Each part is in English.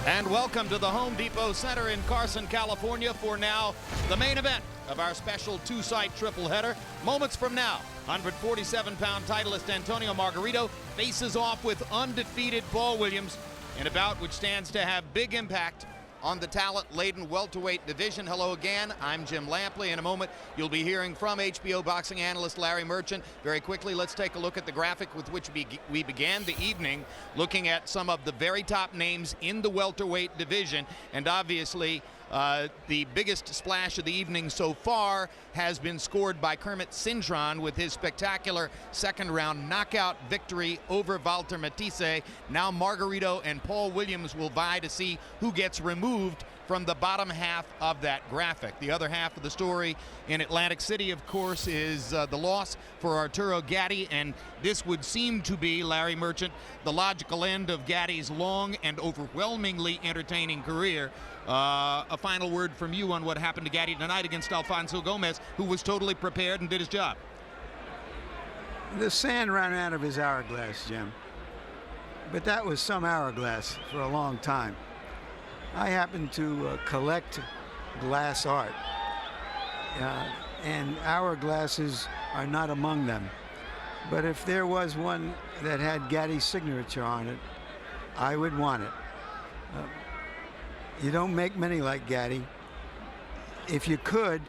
And welcome to the Home Depot Center in Carson, California for now the main event of our special two-site triple header. Moments from now, 147-pound titleist Antonio Margarito faces off with undefeated Paul Williams in a bout which stands to have big impact on the talent-laden welterweight division. Hello again, I'm Jim Lampley. In a moment, you'll be hearing from HBO boxing analyst Larry Merchant. Very quickly, let's take a look at the graphic with which we began the evening, looking at some of the very top names in the welterweight division. And obviously, the biggest splash of the evening so far has been scored by Kermit Cintron with his spectacular second-round knockout victory over Walter Matisse. Now Margarito and Paul Williams will vie to see who gets removed from the bottom half of that graphic. The other half of the story in Atlantic City, of course, is the loss for Arturo Gatti, and this would seem to be, Larry Merchant, the logical end of Gatti's long and overwhelmingly entertaining career. A final word from you on what happened to Gatti tonight against Alfonso Gomez, who was totally prepared and did his job. The sand ran out of his hourglass, Jim. But that was some hourglass for a long time. I happen to collect glass art, and hourglasses are not among them. But if there was one that had Gatti's signature on it, I would want it. You don't make many like Gatti. If you could,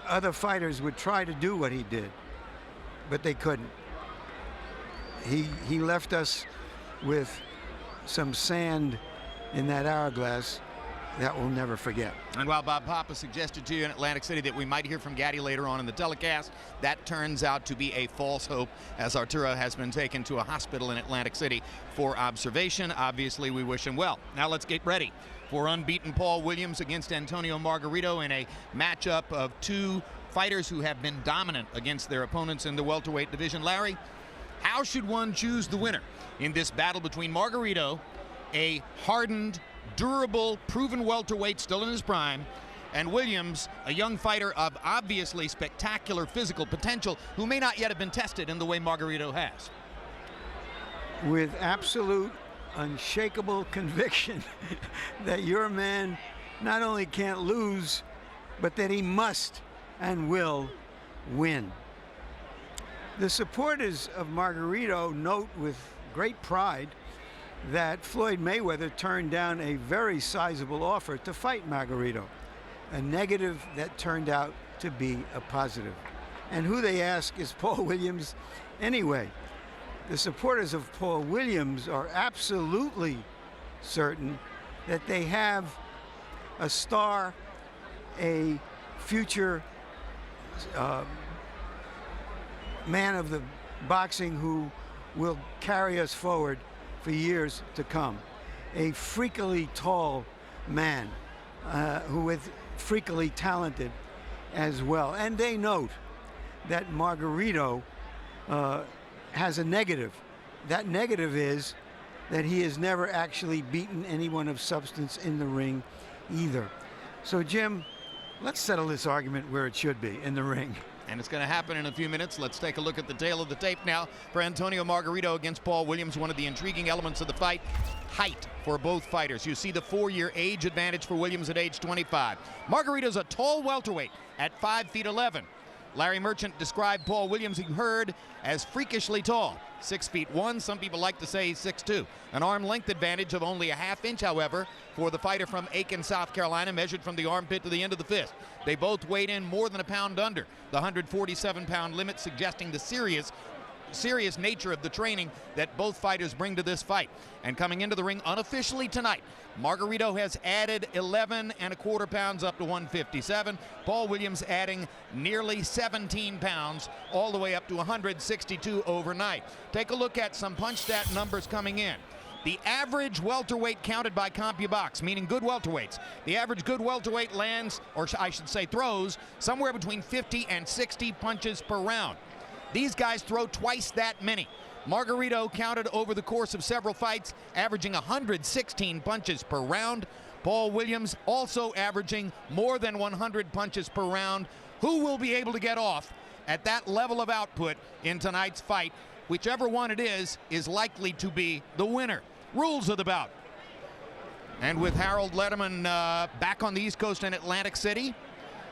other fighters would try to do what he did, but they couldn't. He left us with some sand in that hourglass that we'll never forget. And while Bob Papa suggested to you in Atlantic City that we might hear from Gatti later on in the telecast, that turns out to be a false hope, as Arturo has been taken to a hospital in Atlantic City for observation. Obviously, we wish him well. Now let's get ready for unbeaten Paul Williams against Antonio Margarito in a matchup of two fighters who have been dominant against their opponents in the welterweight division. Larry, how should one choose the winner in this battle between Margarito, a hardened, durable, proven welterweight still in his prime, and Williams, a young fighter of obviously spectacular physical potential who may not yet have been tested in the way Margarito has? With absolute, unshakable conviction that your man not only can't lose, but that he must and will win. The supporters of Margarito note with great pride that Floyd Mayweather turned down a very sizable offer to fight Margarito, a negative that turned out to be a positive. And who, they ask, is Paul Williams anyway? The supporters of Paul Williams are absolutely certain that they have a star, a future man of the boxing who will carry us forward for years to come. A freakily tall man who is freakily talented as well. And they note that Margarito has a negative. That negative is that he has never actually beaten anyone of substance in the ring either. So, Jim, let's settle this argument where it should be, in the ring. And it's going to happen in a few minutes. Let's take a look at the tail of the tape now for Antonio Margarito against Paul Williams. One of the intriguing elements of the fight, height for both fighters. You see the 4-year age advantage for Williams at age 25. Margarito's a tall welterweight at 5'11". Larry Merchant described Paul Williams, you heard, as freakishly tall. 6'1", some people like to say he's 6'2". An arm length advantage of only a ½ inch, however, for the fighter from Aiken, South Carolina, measured from the armpit to the end of the fist. They both weighed in more than a pound under the 147-pound limit, suggesting the serious nature of the training that both fighters bring to this fight. And coming into the ring unofficially tonight, Margarito has added 11¼ pounds up to 157. Paul Williams adding nearly 17 pounds all the way up to 162 overnight. Take a look at some punch stat numbers coming in. The average welterweight counted by CompuBox, meaning good welterweights, the average good welterweight lands, or I should say throws, somewhere between 50 and 60 punches per round. These guys throw twice that many. Margarito counted over the course of several fights, averaging 116 punches per round. Paul Williams also averaging more than 100 punches per round. Who will be able to get off at that level of output in tonight's fight? Whichever one it is likely to be the winner. Rules of the bout. And with Harold Letterman back on the East Coast in Atlantic City,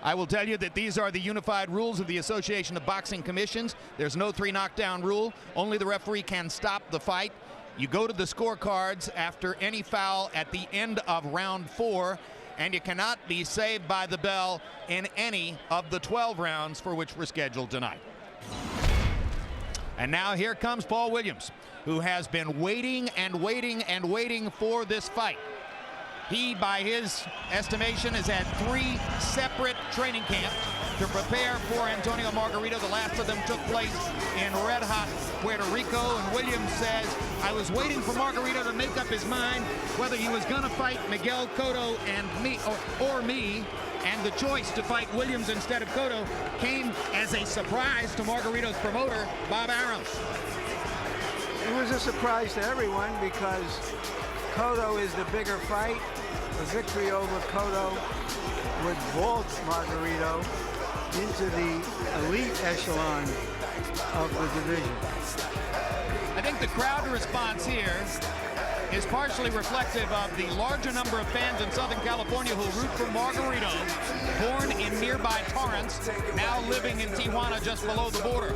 I will tell you that these are the unified rules of the Association of Boxing Commissions. There's no 3 knockdown rule. Only the referee can stop the fight. You go to the scorecards after any foul at the end of round 4, and you cannot be saved by the bell in any of the 12 rounds for which we're scheduled tonight. And now here comes Paul Williams, who has been waiting and waiting and waiting for this fight. He, by his estimation, has had 3 separate training camps to prepare for Antonio Margarito. The last of them took place in red-hot Puerto Rico, and Williams says, I was waiting for Margarito to make up his mind whether he was going to fight Miguel Cotto and me, or me, and the choice to fight Williams instead of Cotto came as a surprise to Margarito's promoter, Bob Arams. It was a surprise to everyone because Cotto is the bigger fight. The victory over Cotto would vault Margarito into the elite echelon of the division. I think the crowd response here is partially reflective of the larger number of fans in Southern California who root for Margarito, born in nearby Torrance, now living in Tijuana just below the border.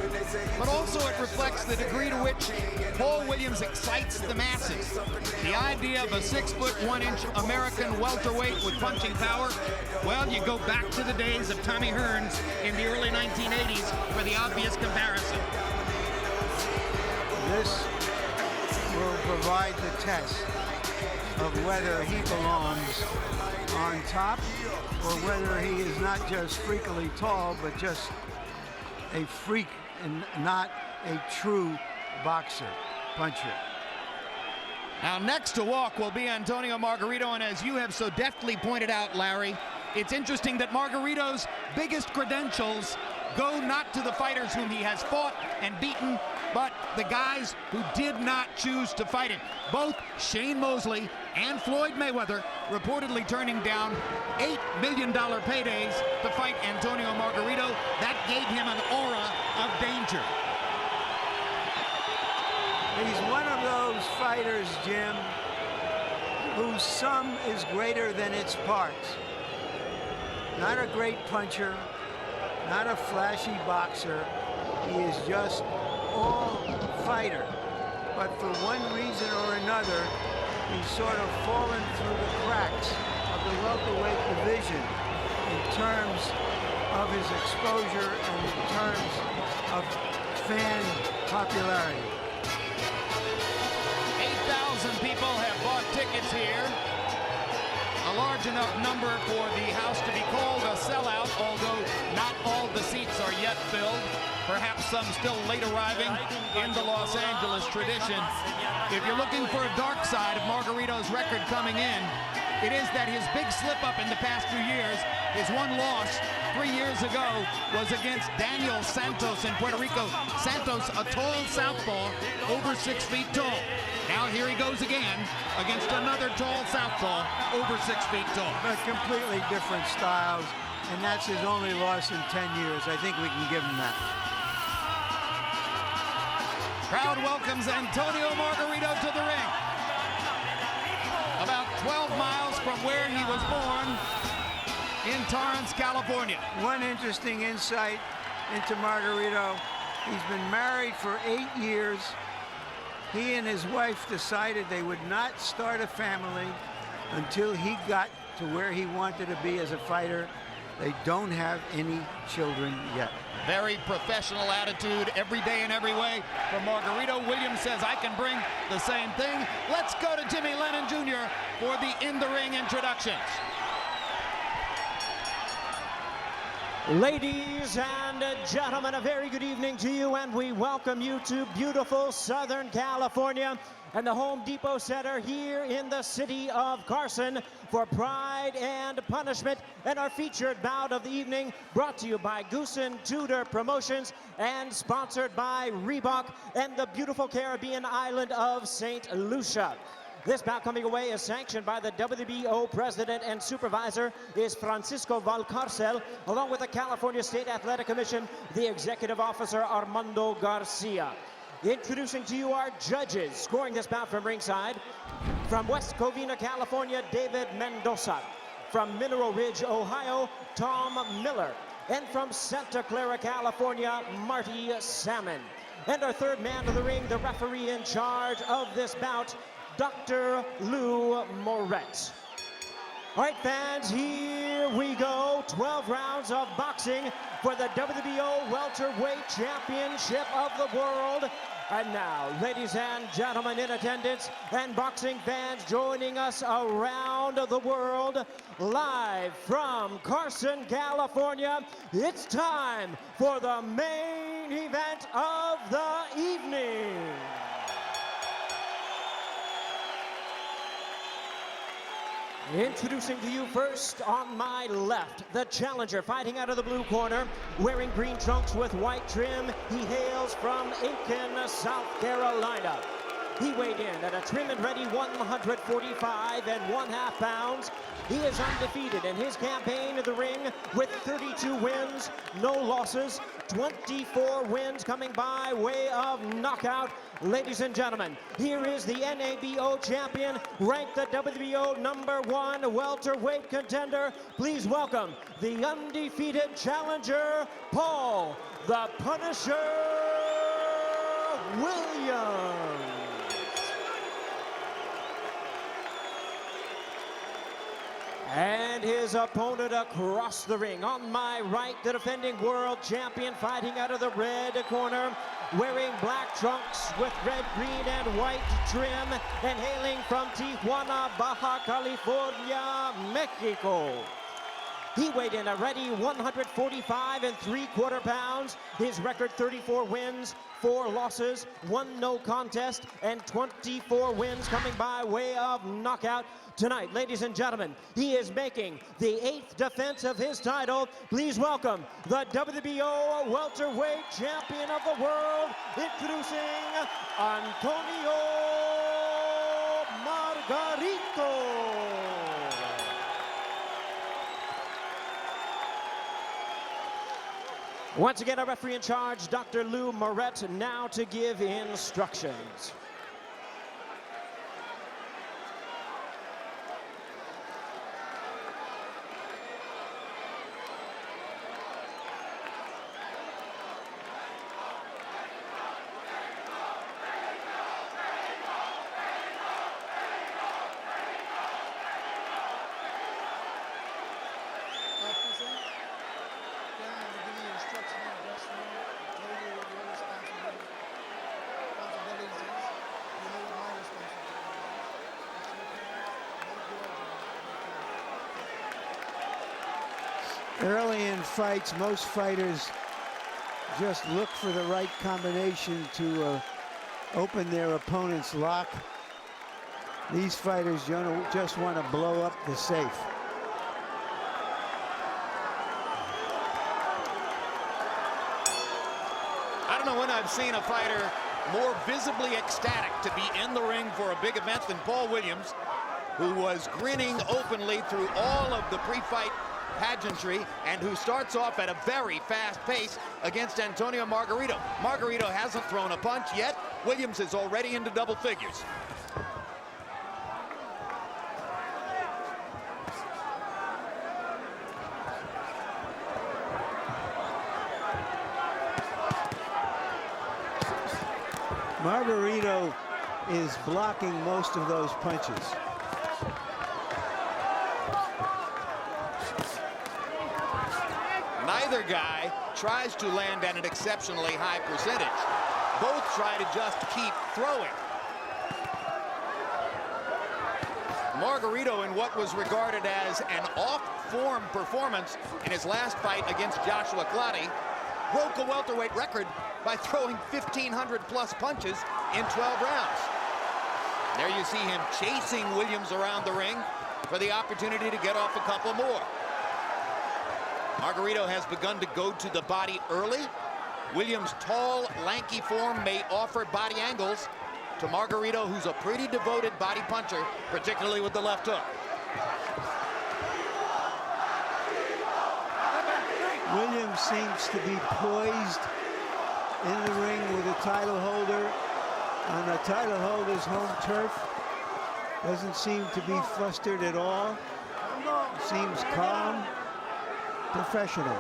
But also it reflects the degree to which Paul Williams excites the masses. The idea of a 6'1" American welterweight with punching power, well, you go back to the days of Tommy Hearns in the early 1980s for the obvious comparison. This will provide the test of whether he belongs on top or whether he is not just freakily tall, but just a freak and not a true boxer, puncher. Now next to walk will be Antonio Margarito, and as you have so deftly pointed out, Larry, it's interesting that Margarito's biggest credentials go not to the fighters whom he has fought and beaten, but the guys who did not choose to fight him. Both Shane Mosley and Floyd Mayweather reportedly turning down $8 million paydays to fight Antonio Margarito. That gave him an aura of danger. He's one of those fighters, Jim, whose sum is greater than its parts. Not a great puncher, not a flashy boxer. He is just all fighter. But for one reason or another, he's sort of fallen through the cracks of the welterweight division in terms of his exposure and in terms of fan popularity. 8,000 people have bought tickets here. A large enough number for the house to be called a sellout, although not all the seats are yet filled. Perhaps some still late arriving in the Los Angeles tradition. If you're looking for a dark side of Margarito's record coming in, it is that his big slip-up in the past few years, his one loss 3 years ago, was against Daniel Santos in Puerto Rico. Santos, a tall southpaw, over 6 feet tall. Now here he goes again against another tall southpaw, over 6 feet tall. But completely different styles, and that's his only loss in 10 years. I think we can give him that. Crowd welcomes Antonio Margarito to the ring. About 12 miles from where he was born in Torrance, California. One interesting insight into Margarito. He's been married for 8 years. He and his wife decided they would not start a family until he got to where he wanted to be as a fighter. They don't have any children yet. Very professional attitude every day and every way from Margarito. Williams says, I can bring the same thing. Let's go to Jimmy Lennon Jr. for the in-the-ring introductions. Ladies and gentlemen, a very good evening to you, and we welcome you to beautiful Southern California and the Home Depot Center here in the city of Carson for Pride and Punishment, and our featured bout of the evening brought to you by Goosen Tudor Promotions and sponsored by Reebok and the beautiful Caribbean island of St. Lucia. This bout coming away is sanctioned by the WBO president and supervisor is Francisco Valcarcel, along with the California State Athletic Commission, the executive officer Armando Garcia. Introducing to you our judges, scoring this bout from ringside. From West Covina, California, David Mendoza. From Mineral Ridge, Ohio, Tom Miller. And from Santa Clara, California, Marty Salmon. And our third man of the ring, the referee in charge of this bout, Dr. Lou Moret. All right, fans, here we go. 12 rounds of boxing for the WBO Welterweight Championship of the world. And now, ladies and gentlemen in attendance and boxing fans joining us around the world, live from Carson, California, it's time for the main event of the evening. Introducing to you first on my left, the challenger fighting out of the blue corner, wearing green trunks with white trim. He hails from Aiken, South Carolina. He weighed in at a trim and ready 145 1/2 pounds. He is undefeated in his campaign in the ring with 32 wins, no losses, 24 wins coming by way of knockout. Ladies and gentlemen, here is the NABO champion, ranked the WBO #1 welterweight contender. Please welcome the undefeated challenger, Paul the Punisher Williams. And his opponent across the ring. On my right, the defending world champion fighting out of the red corner, wearing black trunks with red, green, and white trim, and hailing from Tijuana, Baja California, Mexico. He weighed in a ready 145 3/4 pounds. His record 34 wins, 4 losses, 1 no contest, and 24 wins coming by way of knockout. Tonight, ladies and gentlemen, he is making the 8th defense of his title. Please welcome the WBO Welterweight Champion of the world, introducing Antonio Margarito. Once again, our referee in charge, Dr. Lou Moret, now to give instructions. Early in fights, most fighters just look for the right combination to open their opponent's lock. These fighters just want to blow up the safe. I don't know when I've seen a fighter more visibly ecstatic to be in the ring for a big event than Paul Williams, who was grinning openly through all of the pre-fight pageantry and who starts off at a very fast pace against Antonio Margarito. Margarito hasn't thrown a punch yet. Williams is already into double figures. Margarito is blocking most of those punches. Neither guy tries to land at an exceptionally high percentage. Both try to just keep throwing. Margarito, in what was regarded as an off-form performance in his last fight against Joshua Clottey, broke a welterweight record by throwing 1,500+ punches in 12 rounds. There you see him chasing Williams around the ring for the opportunity to get off a couple more. Margarito has begun to go to the body early. Williams' tall, lanky form may offer body angles to Margarito, who's a pretty devoted body puncher, particularly with the left hook. Williams seems to be poised in the ring with a title holder on the title holder's home turf. Doesn't seem to be flustered at all. Seems calm, professional.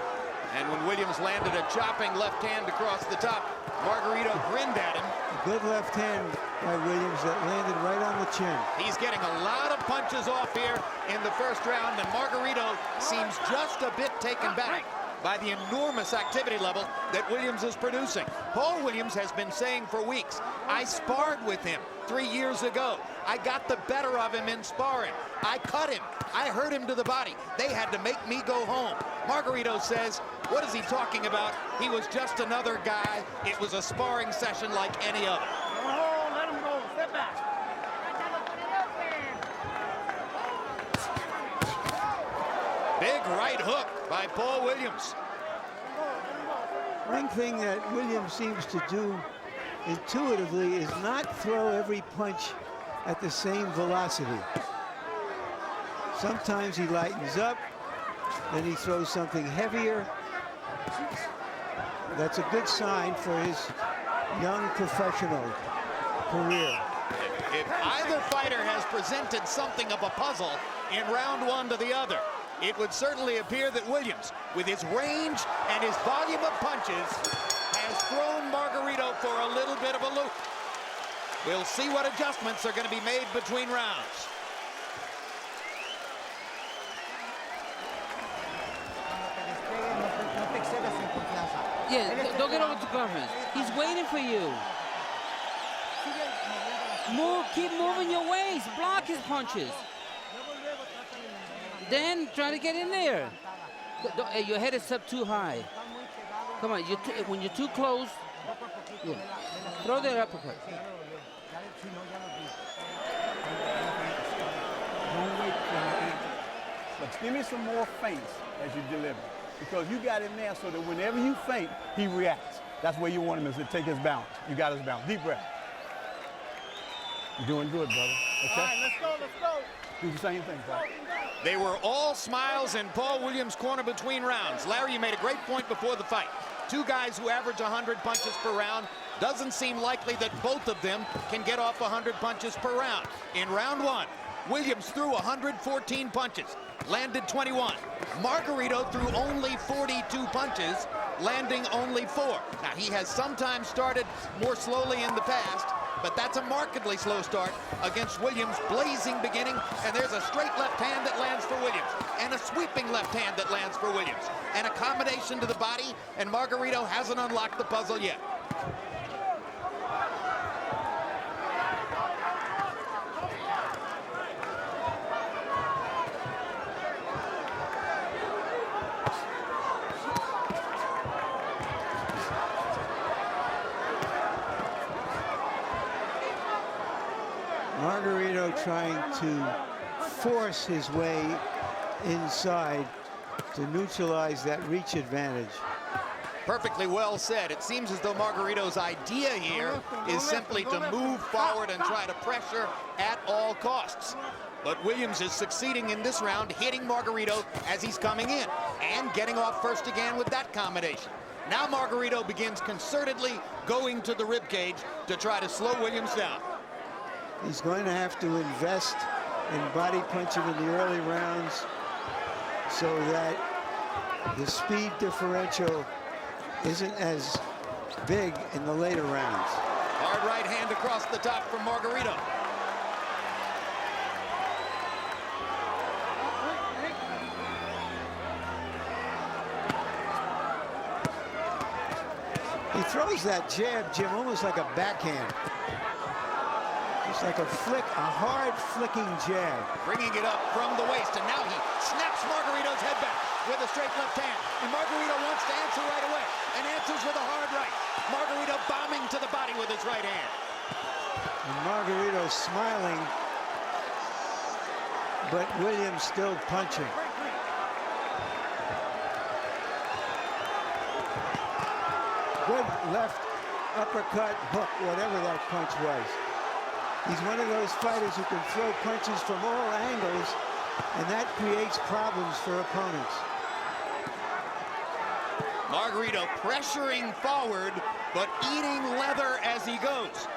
And when Williams landed a chopping left hand across the top, Margarito grinned at him. A good left hand by Williams that landed right on the chin. He's getting a lot of punches off here in the first round, and Margarito seems just a bit taken back by the enormous activity level that Williams is producing. Paul Williams has been saying for weeks, I sparred with him 3 years ago. I got the better of him in sparring. I cut him. I hurt him to the body. They had to make me go home. Margarito says, what is he talking about? He was just another guy. It was a sparring session like any other. Oh, let him go. Step back. Big right hook by Paul Williams. One thing that Williams seems to do intuitively is not throw every punch at the same velocity. Sometimes he lightens up, then he throws something heavier. That's a good sign for his young professional career. If either fighter has presented something of a puzzle in round one to the other, it would certainly appear that Williams, with his range and his volume of punches, has thrown Margarito for a little bit of a loop. We'll see what adjustments are going to be made between rounds. Yeah, don't get over to confidence. He's waiting for you. Move, keep moving your waist. Block his punches. Then try to get in there. Your head is up too high. Come on, when you're too close, yeah. Throw that uppercut. Don't wait for the answer. But give me some more feints as you deliver. Because you got him there so that whenever you feint, he reacts. That's where you want him, is to take his balance. You got his balance. Deep breath. You're doing good, brother. Okay? All right, let's go, let's go. Do the same thing, brother. They were all smiles in Paul Williams' corner between rounds. Larry, you made a great point before the fight. Two guys who average 100 punches per round. Doesn't seem likely that both of them can get off 100 punches per round. In round one, Williams threw 114 punches, landed 21. Margarito threw only 42 punches, landing only 4. Now, he has sometimes started more slowly in the past, but that's a markedly slow start against Williams' blazing beginning, and there's a straight left hand that lands for Williams, and a sweeping left hand that lands for Williams, and a combination to the body, and Margarito hasn't unlocked the puzzle yet. Margarito trying to force his way inside to neutralize that reach advantage. Perfectly well said. It seems as though Margarito's idea here is simply to move forward and try to pressure at all costs. But Williams is succeeding in this round, hitting Margarito as he's coming in and getting off first again with that combination. Now Margarito begins concertedly going to the ribcage to try to slow Williams down. He's going to have to invest in body punching in the early rounds so that the speed differential isn't as big in the later rounds. Hard right hand across the top from Margarito. He throws that jab, Jim, almost like a backhand. It's like a flick, a hard flicking jab. Bringing it up from the waist, and now he snaps Margarito's head back with a straight left hand. And Margarito wants to answer right away, and answers with a hard right. Margarito bombing to the body with his right hand. And Margarito smiling, but Williams still punching. Good left uppercut, hook, whatever that punch was. He's one of those fighters who can throw punches from all angles, and that creates problems for opponents. Margarito pressuring forward, but eating leather as he goes.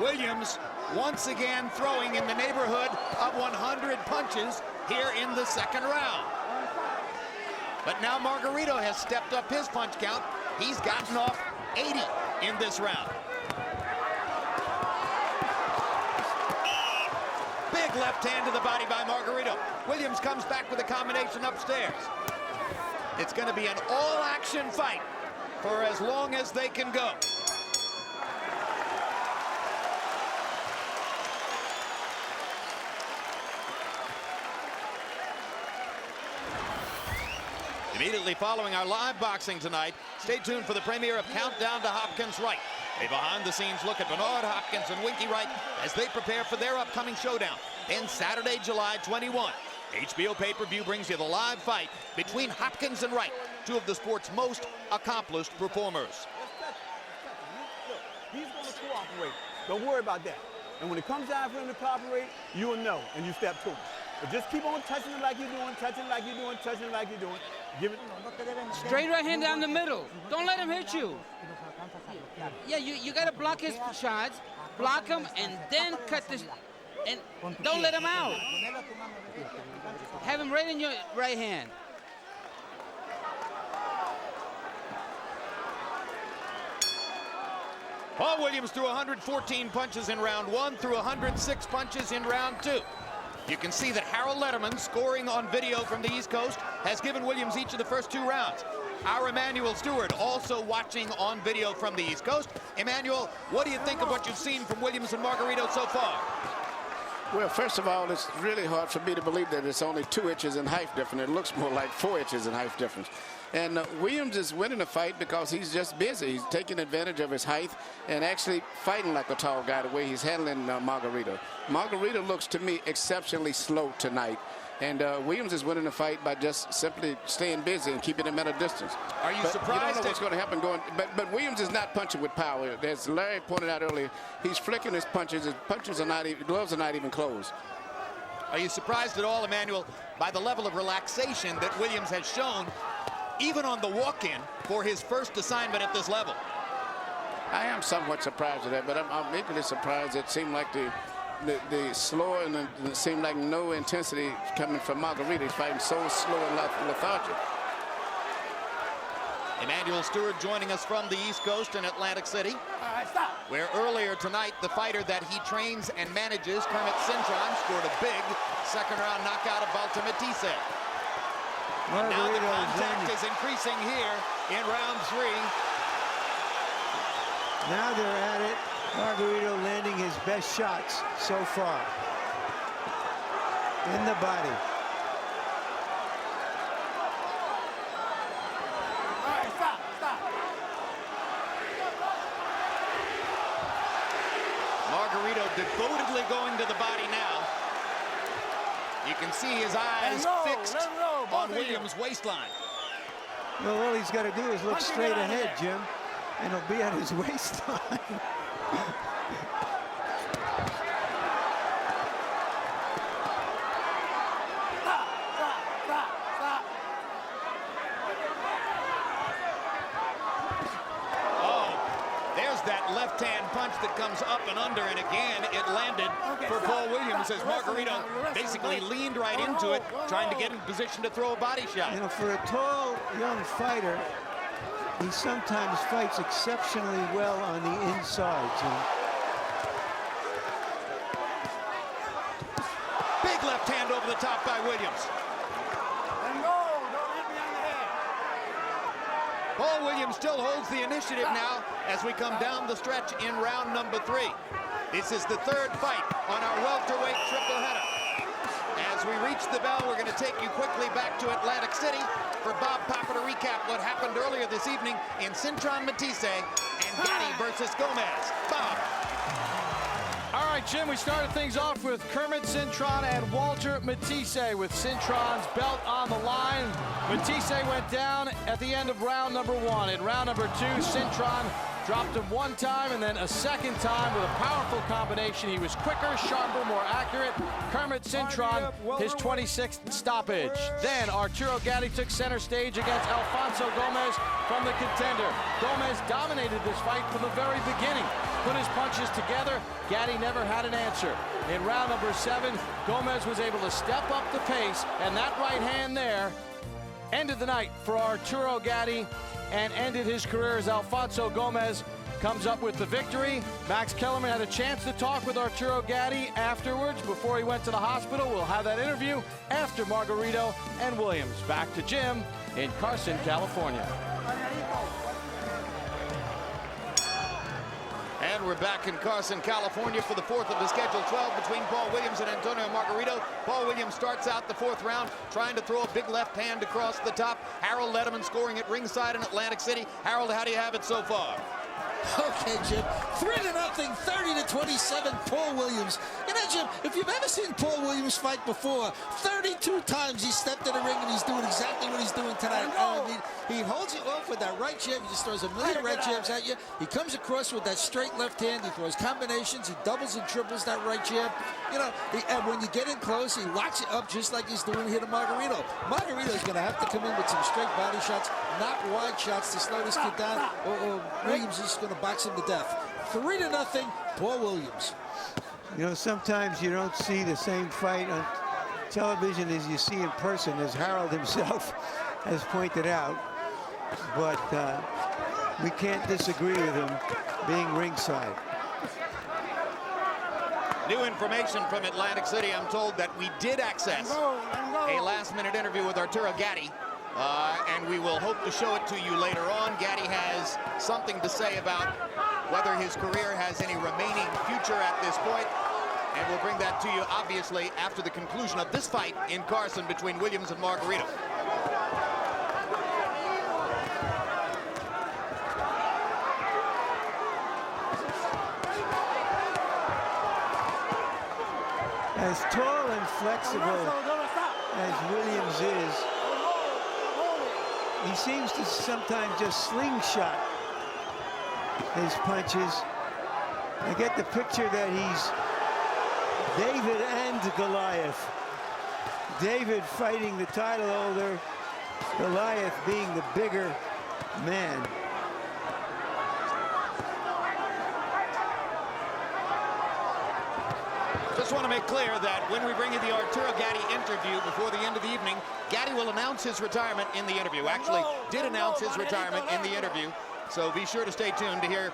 Williams once again throwing in the neighborhood of 100 punches here in the second round. But now Margarito has stepped up his punch count. He's gotten off 80 in this round. Big left hand to the body by Margarito. Williams comes back with a combination upstairs. It's going to be an all-action fight for as long as they can go. Immediately following our live boxing tonight, stay tuned for the premiere of Countdown to Hopkins Wright. A behind-the-scenes look at Bernard Hopkins and Winky Wright as they prepare for their upcoming showdown. Then Saturday, July 21. HBO pay-per-view brings you the live fight between Hopkins and Wright, two of the sport's most accomplished performers. He's going to cooperate. Don't worry about that. And when it comes time for him to cooperate, you'll know, and you step to him. But just keep on touching him like you're doing, touching him like you're doing, touching him like you're doing. Give it. Straight right hand down the middle. Don't let him hit you. Yeah, you got to block his shots, block him, and then cut this. And don't let him out. Have him right in your right hand. Paul Williams threw 114 punches in round one, threw 106 punches in round two. You can see that Harold Letterman, scoring on video from the East Coast, has given Williams each of the first two rounds. Our Emmanuel Stewart also watching on video from the East Coast. Emmanuel, what do you think of what you've seen from Williams and Margarito so far? Well, first of all, it's really hard for me to believe that it's only 2 inches in height difference. It looks more like 4 inches in height difference. And Williams is winning the fight because he's just busy. He's taking advantage of his height and actually fighting like a tall guy the way he's handling Margarito. Margarito looks to me exceptionally slow tonight. And Williams is winning the fight by just simply staying busy and keeping him at a distance. Are you surprised? You don't know what's going to happen going. But Williams is not punching with power. As Larry pointed out earlier, he's flicking his punches. His punches are not even, gloves are not even closed. Are you surprised at all, Emmanuel, by the level of relaxation that Williams has shown, even on the walk-in, for his first assignment at this level? I am somewhat surprised at that, but I'm equally surprised. It seemed like the slower and it seemed like no intensity coming from Margarito. He's fighting so slow and lethargic. Emmanuel Stewart joining us from the East Coast in Atlantic City, where earlier tonight the fighter that he trains and manages, Kermit Cintron, scored a big second-round knockout of Baltimore-Tise. Now the contact is increasing here in round 3. Now they're at it. Margarito landing his best shots so far. In the body. All right, stop. Margarito devotedly going to the body now. You can see his eyes fixed on Williams' waistline. Well, all he's got to do is look straight ahead, Jim, and he'll be at his waistline. That left-hand punch that comes up and under, and again it landed for Paul Williams as Margarito basically leaned right into it, trying to get in position to throw a body shot. You know, for a tall young fighter, he sometimes fights exceptionally well on the inside, Jim. Big left hand over the top by Williams. Paul Williams still holds the initiative now as we come down the stretch in round number 3. This is the 3rd fight on our welterweight triple header. As we reach the bell, we're going to take you quickly back to Atlantic City for Bob Papa to recap what happened earlier this evening in Cintron Matisse and Gatti versus Gomez. Bob. All right, Jim, we started things off with Kermit Cintron and Walter Matisse with Cintron's belt on the line. Matisse went down at the end of round number 1. In round number 2, Cintron dropped him 1 time and then a 2nd time with a powerful combination. He was quicker, sharper, more accurate. Kermit Cintron, his 26th stoppage. Then Arturo Gatti took center stage against Alfonso Gomez from the contender. Gomez dominated this fight from the very beginning. put his punches together. Gatti never had an answer. In round number 7, Gomez was able to step up the pace, and that right hand there ended the night for Arturo Gatti and ended his career as Alfonso Gomez comes up with the victory. Max Kellerman had a chance to talk with Arturo Gatti afterwards before he went to the hospital. We'll have that interview after Margarito and Williams. Back to Jim in Carson, California. And we're back in Carson, California for the 4th of the scheduled 12 between Paul Williams and Antonio Margarito. Paul Williams starts out the 4th round trying to throw a big left hand across the top. Harold Letterman scoring at ringside in Atlantic City. Harold, how do you have it so far? Okay, Jim. 3-0, 30-27, Paul Williams. You know, Jim, if you've ever seen Paul Williams fight before, 32 times he stepped in the ring and he's doing exactly what he's doing tonight. I mean, he holds you off with that right jab. He just throws a million right jabs at you. He comes across with that straight left hand. He throws combinations. He doubles and triples that right jab. You know, and when you get in close, he locks you up just like he's doing here to Margarito. Margarito's going to have to come in with some straight body shots, not wide shots to slow this kid down, or Williams is going to box him to death. 3-0, Paul Williams. You know, sometimes you don't see the same fight on television as you see in person, as Harold himself has pointed out. But we can't disagree with him being ringside. New information from Atlantic City. I'm told that we did access a last-minute interview with Arturo Gatti. And we will hope to show it to you later on. Gatti has something to say about whether his career has any remaining future at this point. And we'll bring that to you, obviously, after the conclusion of this fight in Carson between Williams and Margarito. As tall and flexible as Williams is, he seems to sometimes just slingshot his punches. I get the picture that he's David and Goliath. David fighting the title holder, Goliath being the bigger man. Just want to make clear that when we bring you the Arturo Gatti interview before the end of the evening, Gatti will announce his retirement in the interview. Actually, did announce his retirement in the interview. So be sure to stay tuned to hear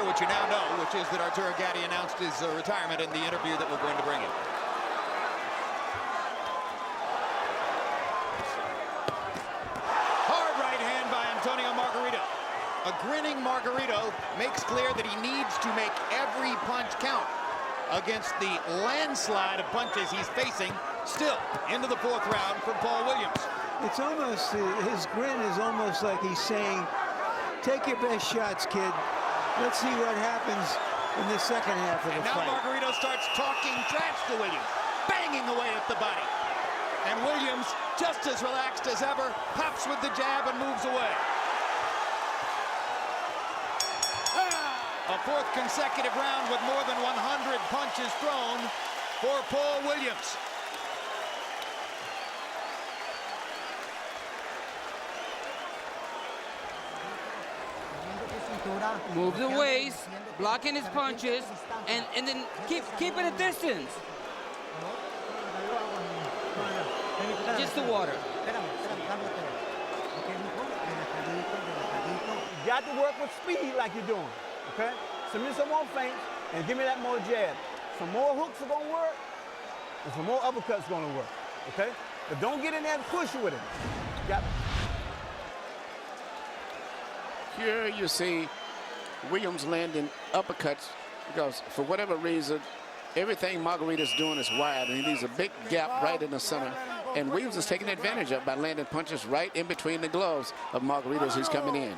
what you now know, which is that Arturo Gatti announced his retirement in the interview that we're going to bring you. Hard right hand by Antonio Margarito. A grinning Margarito makes clear that he needs to make every punch count against the landslide of punches he's facing still into the 4th round from Paul Williams. It's almost, his grin is almost like he's saying, take your best shots, kid. Let's see what happens in the second half of the fight. And now Margarito starts talking trash to Williams, banging away at the body. And Williams, just as relaxed as ever, pops with the jab and moves away. A 4th consecutive round with more than 100 punches thrown for Paul Williams. Move the waist, blocking his punches, and then keep it a distance. Just the water. You got to work with speed like you're doing, okay? Send me some more feints and give me that more jab. Some more hooks are gonna work, and some more uppercuts gonna work, okay? But don't get in there and push with it. Here you see Williams landing uppercuts because for whatever reason, everything Margarito's doing is wide, and he leaves a big gap right in the center. And Williams is taking advantage of it by landing punches right in between the gloves of Margarito as he's coming in.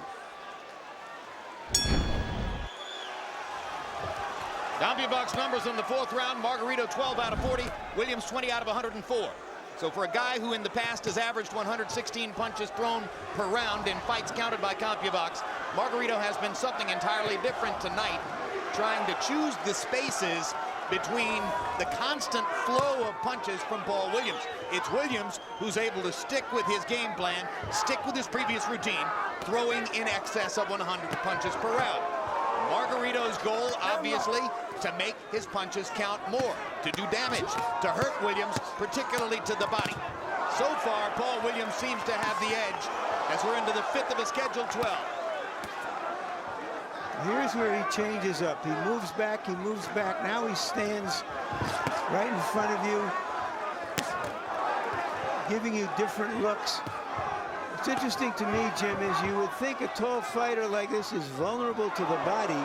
CompuBox numbers in the 4th round, Margarito 12 out of 40, Williams 20 out of 104. So for a guy who in the past has averaged 116 punches thrown per round in fights counted by CompuBox, Margarito has been something entirely different tonight, trying to choose the spaces between the constant flow of punches from Paul Williams. It's Williams who's able to stick with his game plan, stick with his previous routine, throwing in excess of 100 punches per round. Margarito's goal, obviously, to make his punches count more, to do damage, to hurt Williams, particularly to the body. So far, Paul Williams seems to have the edge as we're into the 5th of a scheduled 12. Here's where he changes up. He moves back, Now he stands right in front of you, giving you different looks. What's interesting to me, Jim, is you would think a tall fighter like this is vulnerable to the body,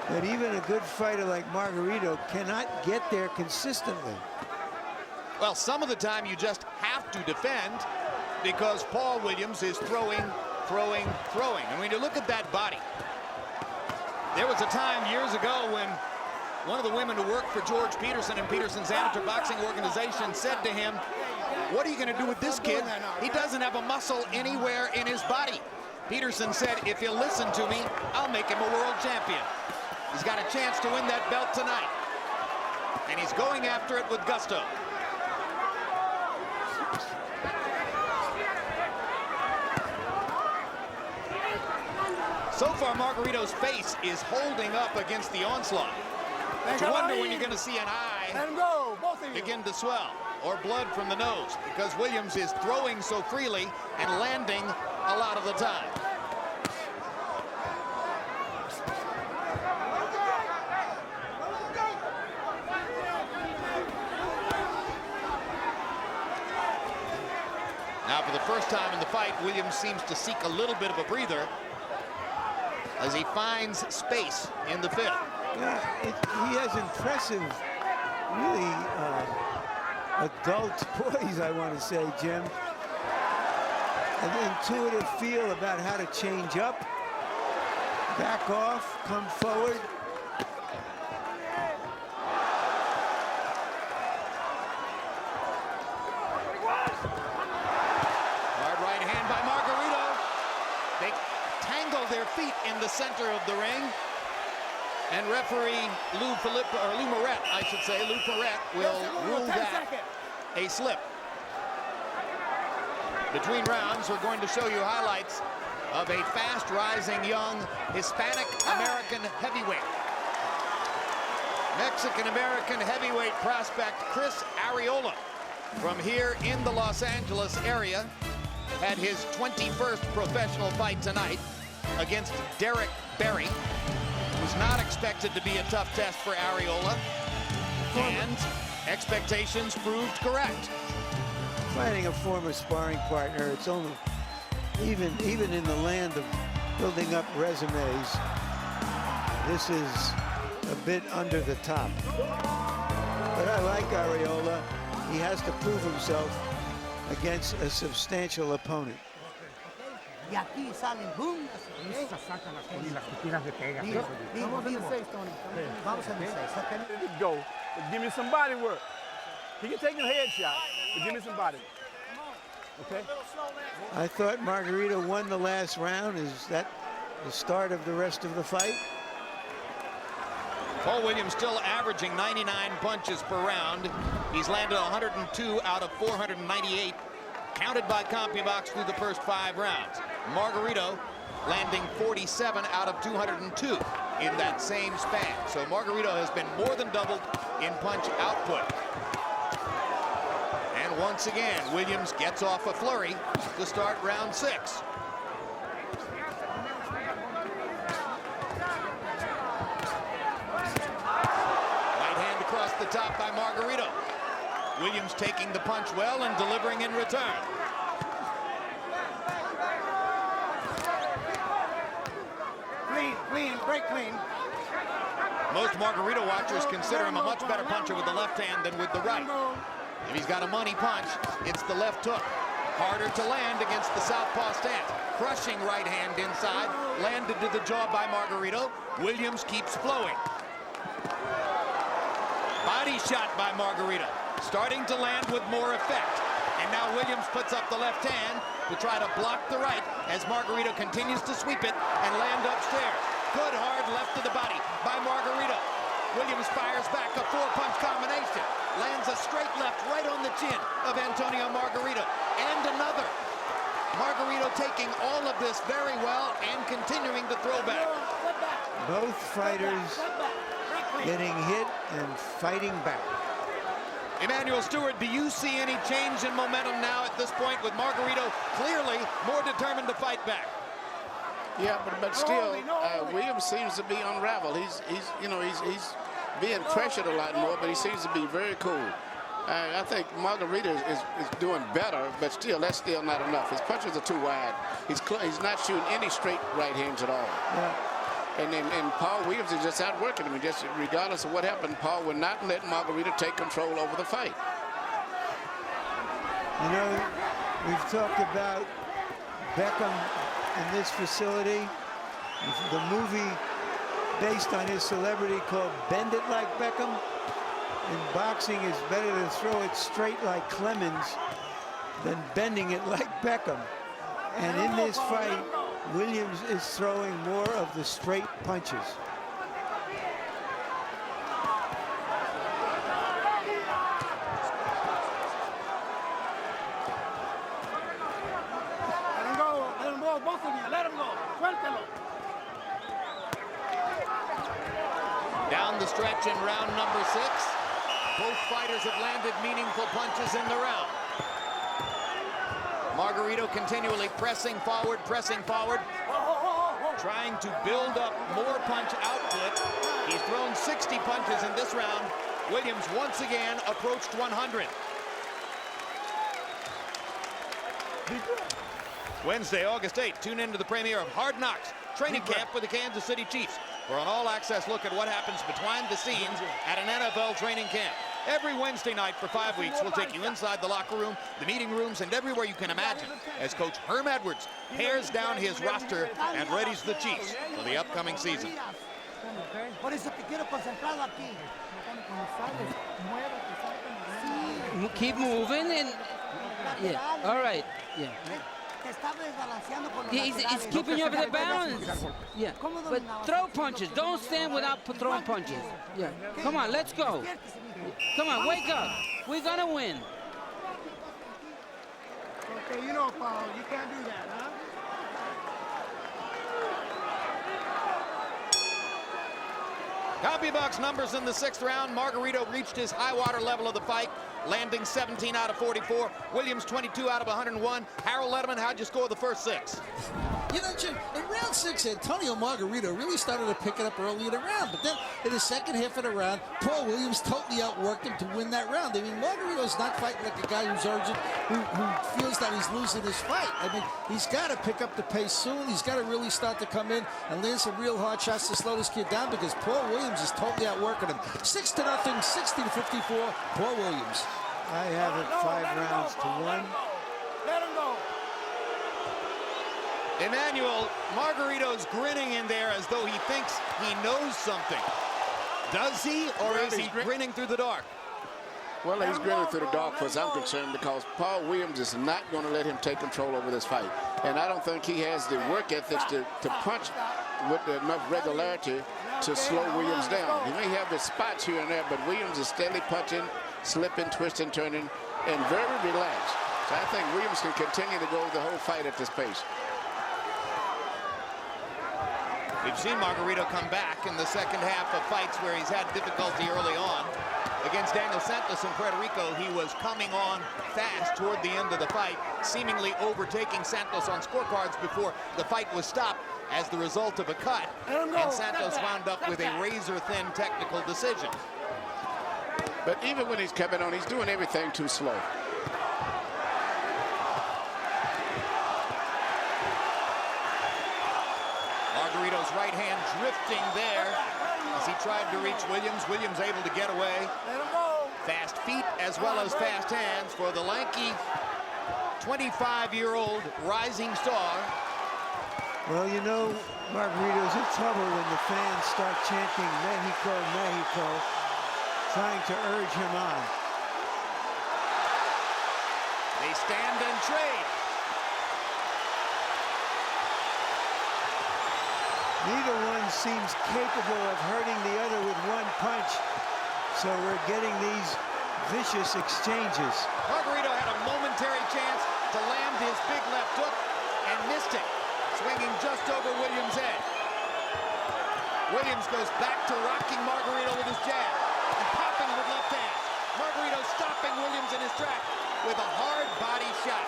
but even a good fighter like Margarito cannot get there consistently. Well, some of the time you just have to defend because Paul Williams is throwing. And when you look at that body, there was a time years ago when one of the women who worked for George Peterson and Peterson's amateur boxing organization said to him, "What are you going to do with this kid? He doesn't have a muscle anywhere in his body." Peterson said, "If he'll listen to me, I'll make him a world champion." He's got a chance to win that belt tonight. And he's going after it with gusto. So far, Margarito's face is holding up against the onslaught. You wonder when you're going to see an eye begin to swell or blood from the nose, because Williams is throwing so freely and landing a lot of the time. Now, for the first time in the fight, Williams seems to seek a little bit of a breather as he finds space in the 5th. Yeah, he has impressive, really adult poise, I want to say, Jim. An intuitive feel about how to change up, back off, come forward. Hard right hand by Margarito. They tangle their feet in the center of the ring. And referee Lou Moret, I should say, Lou Moret will rule that a slip. Between rounds, we're going to show you highlights of a fast-rising young Hispanic-American heavyweight. Mexican-American heavyweight prospect Chris Arreola from here in the Los Angeles area had his 21st professional fight tonight against Derek Berry. Was not expected to be a tough test for Arreola, and expectations proved correct. Fighting a former sparring partner, it's only even in the land of building up resumes, this is a bit under the top. But I like Arreola. He has to prove himself against a substantial opponent. Y aquí salen juntas. Estas sacan las colinas que tiras de pega. Vamos en el 6, Tony. Vamos en el 6. Go. But give me some body work. He can take a headshot, but give me some body work. Okay? I thought Margarito won the last round. Is that the start of the rest of the fight? Paul Williams still averaging 99 punches per round. He's landed 102 out of 498. Counted by CompuBox through the first 5 rounds. Margarito landing 47 out of 202 in that same span. So Margarito has been more than doubled in punch output. And once again, Williams gets off a flurry to start round 6. Right hand across the top by Margarito. Williams taking the punch well and delivering in return. Clean, break clean. Most Margarito watchers consider him a much better puncher with the left hand than with the right. If he's got a money punch, it's the left hook. Harder to land against the southpaw stance. Crushing right hand inside, landed to the jaw by Margarito. Williams keeps flowing. Body shot by Margarito. Starting to land with more effect. And now Williams puts up the left hand to try to block the right as Margarito continues to sweep it and land upstairs. Good hard left to the body by Margarito. Williams fires back a 4-punch combination. Lands a straight left right on the chin of Antonio Margarito. And another. Margarito taking all of this very well and continuing to throw back. Both fighters getting hit and fighting back. Emmanuel Stewart, do you see any change in momentum now at this point with Margarito clearly more determined to fight back? Yeah, but still, Williams seems to be unraveled. He's being pressured a lot more, but he seems to be very cool. I think Margarito is doing better, but still, that's still not enough. His punches are too wide. He's not shooting any straight right hands at all. Yeah. And Paul Williams is just outworking him. Just regardless of what happened, Paul would not let Margarito take control over the fight. You know, we've talked about Beckham in this facility. The movie based on his celebrity called Bend It Like Beckham. In boxing, it's better to throw it straight like Clemens than bending it like Beckham. And in this fight, Williams is throwing more of the straight punches. Let him go, both of you, let him go. Suéltelo. Down the stretch in round number 6. Both fighters have landed meaningful punches in the round. Margarito continually pressing forward, trying to build up more punch output. He's thrown 60 punches in this round. Williams once again approached 100. Wednesday, August 8th, tune into the premiere of Hard Knocks training camp with the Kansas City Chiefs for an all-access look at what happens behind the scenes at an NFL training camp. Every Wednesday night for 5 weeks, we'll take you inside the locker room, the meeting rooms, and everywhere you can imagine as Coach Herm Edwards pares down his roster and readies the Chiefs for the upcoming season. Keep moving and yeah. All right. Yeah. He's keeping you over the balance. Yeah. But throw punches. Don't stand without throwing punches. Yeah. Come on, let's go. Come on, wake up. We're gonna win. Okay, you know, Paul, you can't do that, huh? CompuBox numbers in the 6th round. Margarito reached his high water level of the fight, landing 17 out of 44. Williams 22 out of 101. Harold Letterman, how'd you score the first 6? You know, Jim, in round 6, Antonio Margarito really started to pick it up early in the round. But then in the second half of the round, Paul Williams totally outworked him to win that round. I mean, Margarito's not fighting like a guy who's urgent, who feels that he's losing his fight. I mean, he's got to pick up the pace soon. He's got to really start to come in and land some real hard shots to slow this kid down because Paul Williams is totally outworking him. 6-0, 60-54, Paul Williams. I have it 5 rounds to 1. Let him go. Emmanuel, Margarito's grinning in there as though he thinks he knows something. Does he, or is he grinning through the dark? Well, he's grinning through the dark, as I'm concerned, because Paul Williams is not going to let him take control over this fight. And I don't think he has the work ethics to punch with enough regularity to slow Williams down. He may have his spots here and there, but Williams is steadily punching, slipping, twisting, turning, and very relaxed. So I think Williams can continue to go the whole fight at this pace. We've seen Margarito come back in the second half of fights where he's had difficulty early on. Against Daniel Santos in Puerto Rico, he was coming on fast toward the end of the fight, seemingly overtaking Santos on scorecards before the fight was stopped as the result of a cut. And Santos wound up with a razor-thin technical decision. But even when he's coming on, he's doing everything too slow. Margarito's right hand drifting there as he tried to reach Williams. Williams able to get away. Fast feet as well as fast hands for the lanky 25-year-old rising star. Well, you know, Margarito's in trouble when the fans start chanting Mexico, Mexico, trying to urge him on. They stand and trade. Neither one seems capable of hurting the other with one punch. So we're getting these vicious exchanges. Margarito had a momentary chance to land his big left hook and missed it, swinging just over Williams' head. Williams goes back to rocking Margarito with his jab and popping with left hand. Margarito stopping Williams in his track with a hard body shot.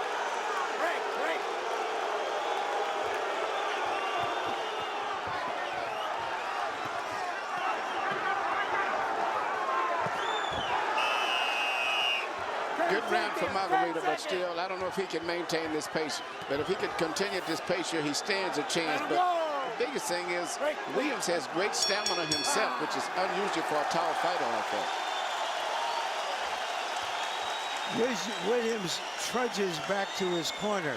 Good round for Margarito, but still, I don't know if he can maintain this pace. But if he could continue at this pace here, he stands a chance. But the biggest thing is Williams has great stamina himself, which is unusual for a tall fighter like that. Williams trudges back to his corner.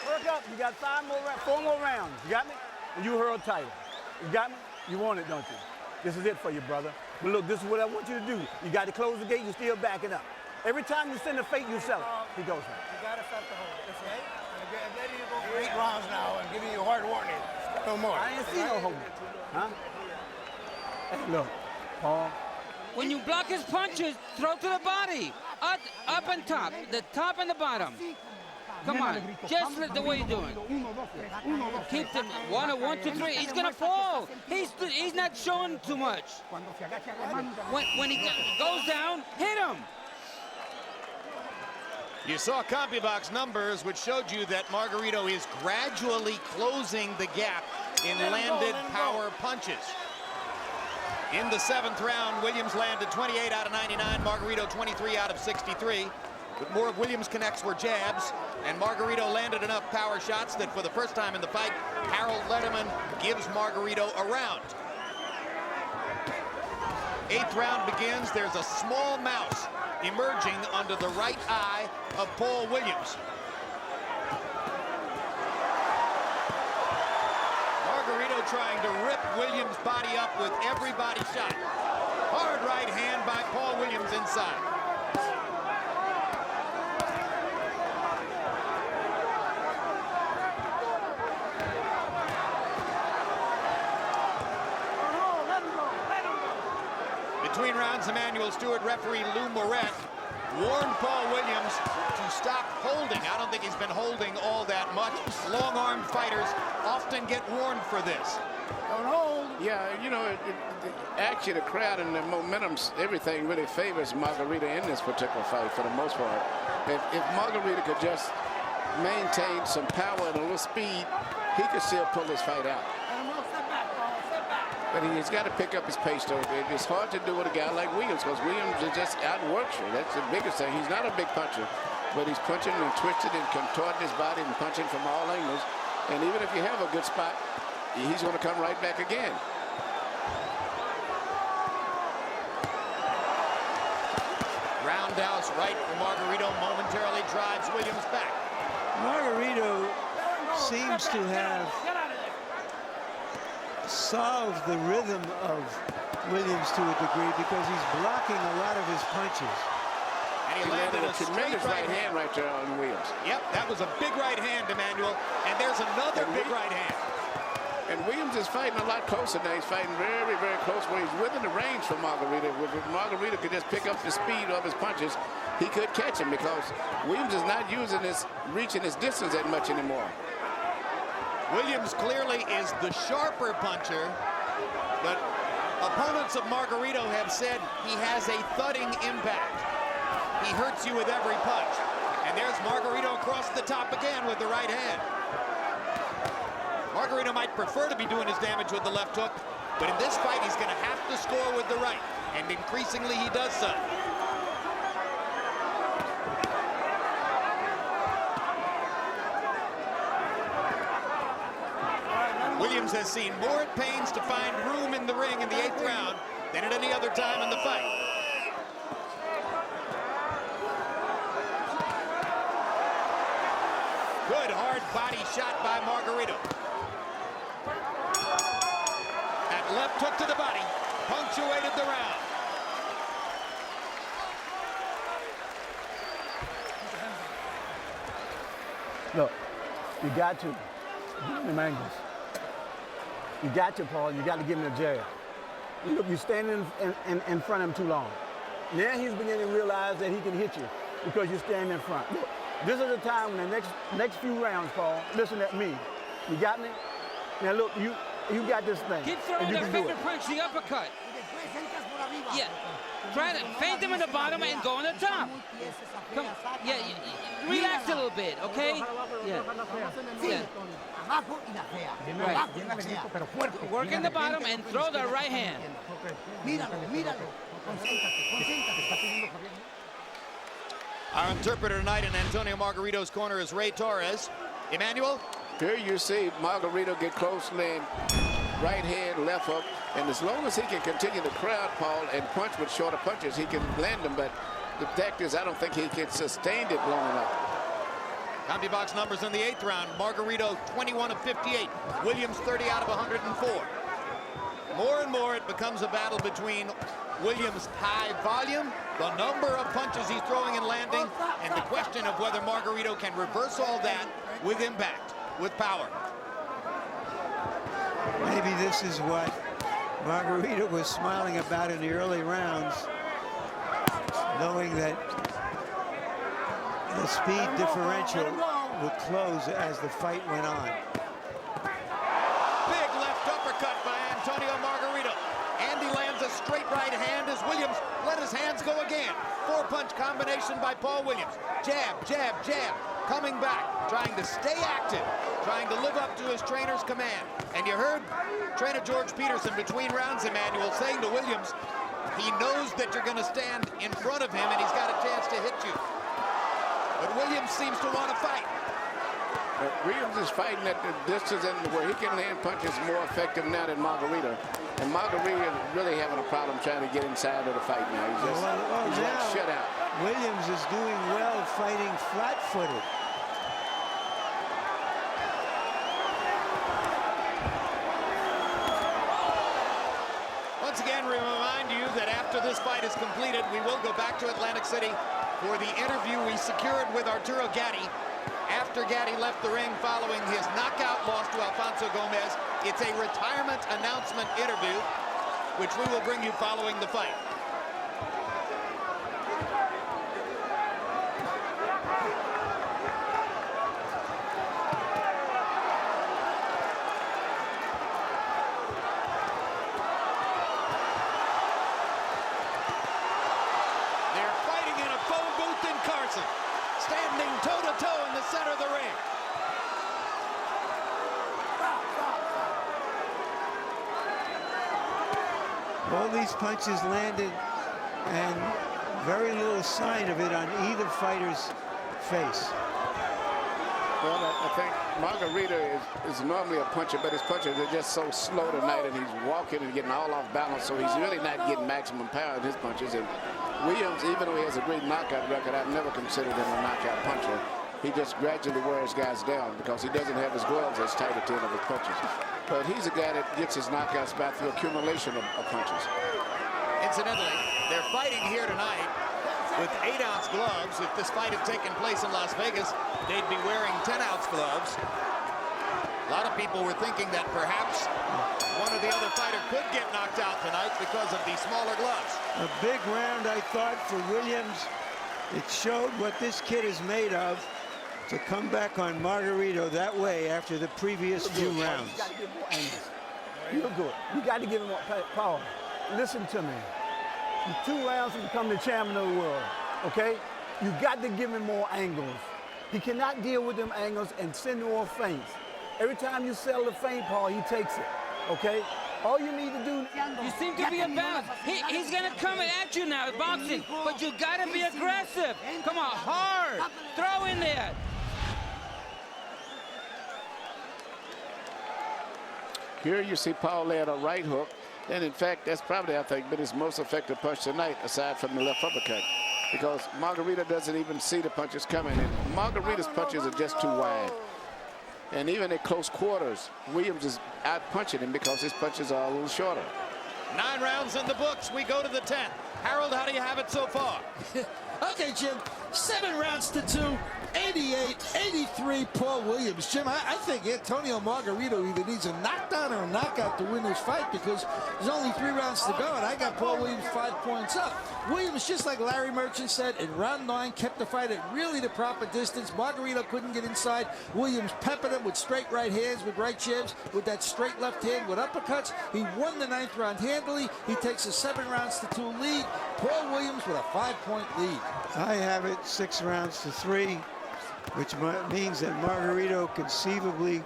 Work up. You got 4 more rounds. You got me? And you hurl tighter. You got me? You want it, don't you? This is it for you, brother. But look, this is what I want you to do. You got to close the gate. You're still backing up. Every time you send a fake, you sell it. He goes. You got to start the hold. That's right. I'm ready to go for 8 rounds now and giving you a hard warning. No more. I ain't see no holding. Huh? Hey, look, Paul. When you block his punches, throw to the body. Up and top. The top and the bottom. Come on. Just the way you're doing. Keep them 1, 2, 3. He's going to fall. He's not showing too much. When he goes down, hit him. You saw CompuBox numbers, which showed you that Margarito is gradually closing the gap in landed power punches. In the 7th round, Williams landed 28 out of 99, Margarito 23 out of 63. But more of Williams' connects were jabs, and Margarito landed enough power shots that for the first time in the fight, Harold Letterman gives Margarito a round. 8th round begins. There's a small mouse emerging under the right eye of Paul Williams. Margarito trying to rip Williams' body up with every body shot. Hard right hand by Paul Williams inside. Between rounds, Emmanuel Stewart, referee Lou Moret, warned Paul Williams to stop holding. I don't think he's been holding all that much. Long-armed fighters often get warned for this. Don't hold. Yeah, you know, actually the crowd and the momentum, everything really favors Margarito in this particular fight for the most part. If Margarito could just maintain some power and a little speed, he could still pull this fight out. But he's got to pick up his pace, though. It's hard to do with a guy like Williams, because Williams just outworks you. That's the biggest thing. He's not a big puncher, but he's punching and twisting and contorting his body and punching from all angles. And even if you have a good spot, he's going to come right back again. Roundhouse right for Margarito momentarily drives Williams back. Margarito seems to have solved the rhythm of Williams to a degree, because he's blocking a lot of his punches. And he landed a tremendous right hand right there on Williams. Yep, that was a big right hand, Emmanuel. And there's another big right hand. And Williams is fighting a lot closer now. He's fighting very, very close, where he's within the range for Margarito. If Margarito could just pick up the speed of his punches, he could catch him, because Williams is not using his reach and his distance that much anymore. Williams clearly is the sharper puncher, but opponents of Margarito have said he has a thudding impact. He hurts you with every punch. And there's Margarito across the top again with the right hand. Margarito might prefer to be doing his damage with the left hook, but in this fight he's going to have to score with the right, and increasingly he does so. Williams has seen more at pains to find room in the ring in the 8th round than at any other time in the fight. Good hard body shot by Margarito. That left hook to the body punctuated the round. Look, you got to give him angles. You got to, Paul. You got to give him a jab. Look, you're standing in front of him too long. Now he's beginning to realize that he can hit you because you're standing in front. Look, this is the time when the next few rounds, Paul, listen at me. You got me? Now look, you got this thing. Keep throwing the finger punch, the uppercut. Yeah. Try to feint him in the bottom and go on the top. Come, yeah, relax a little bit, okay? Yeah. Yeah. Right. Work in the bottom and throw the right hand. Our interpreter tonight in Antonio Margarito's corner is Ray Torres. Emmanuel? Here you see Margarito get close lane, right hand, left hook, and as long as he can continue to crowd, Paul, and punch with shorter punches, he can land them, but the fact is I don't think he can sustain it long enough. CompuBox numbers in the 8th round. Margarito 21 of 58. Williams 30 out of 104. More and more it becomes a battle between Williams' high volume, the number of punches he's throwing and landing, and the question of whether Margarito can reverse all that with impact, with power. Maybe this is what Margarito was smiling about in the early rounds, knowing that the speed differential would close as the fight went on. Big left uppercut by Antonio Margarito. And he lands a straight right hand as Williams let his hands go again. 4-punch combination by Paul Williams. Jab, jab, jab. Coming back, trying to stay active, trying to live up to his trainer's command. And you heard trainer George Peterson between rounds, Emmanuel, saying to Williams, he knows that you're going to stand in front of him and he's got a chance to hit you. But Williams seems to want to fight. Williams is fighting at the distance and where he can land punches more effective now than Margarito. And Margarito is really having a problem trying to get inside of the fight now. He's like shut out. Williams is doing well fighting flat-footed. Once again, we remind you that after this fight is completed, we will go back to Atlantic City for the interview we secured with Arturo Gatti after Gatti left the ring following his knockout loss to Alfonso Gomez. It's a retirement announcement interview, which we will bring you following the fight. They're fighting in a phone booth in Carson, standing toe-to-toe in the center of the ring. All these punches landed and very little sign of it on either fighter's face. Well, I think Margarito is normally a puncher, but his punches are just so slow tonight, and he's walking and getting all off balance, so he's really not getting maximum power in his punches. And Williams, even though he has a great knockout record, I've never considered him a knockout puncher. He just gradually wears guys down because he doesn't have his gloves as tight at the end of his punches. But he's a guy that gets his knockouts back through accumulation of punches. Incidentally, they're fighting here tonight with 8-ounce gloves. If this fight had taken place in Las Vegas, they'd be wearing 10-ounce gloves. A lot of people were thinking that perhaps one or the other fighter could get knocked out tonight because of these smaller gloves. A big round, I thought, for Williams. It showed what this kid is made of to come back on Margarito that way after the previous few rounds. You're good. You got to give him more power. Listen to me. In 2 rounds to become the champion of the world, okay? You got to give him more angles. He cannot deal with them angles and send more feints. Every time you sell the feint, Paul, he takes it, okay? All you need to do... You seem to be a balance. He's going to come at you now, boxing, but you got to be aggressive. Come on, hard. Throw in there. Here you see Paul land a right hook, and in fact, that's probably, I think, been his most effective punch tonight, aside from the left uppercut, because Margarito doesn't even see the punches coming, and Margarito's punches are just too wide. And even at close quarters, Williams is out punching him because his punches are a little shorter. 9 rounds in the books. We go to the 10th. Harold, how do you have it so far? Okay, Jim, 7 rounds to 2, 88-83, Paul Williams. Jim, I think Antonio Margarito either needs a knockdown or a knockout to win this fight because there's only 3 rounds to go, and I got Paul Williams 5 points up. Williams, just like Larry Merchant said, in round 9, kept the fight at really the proper distance. Margarito couldn't get inside. Williams peppered him with straight right hands, with right jabs, with that straight left hand, with uppercuts. He won the 9th round handily. He takes a 7 rounds to 2 lead. Paul Williams with a 5-point lead. I have it 6 rounds to 3, which means that Margarito conceivably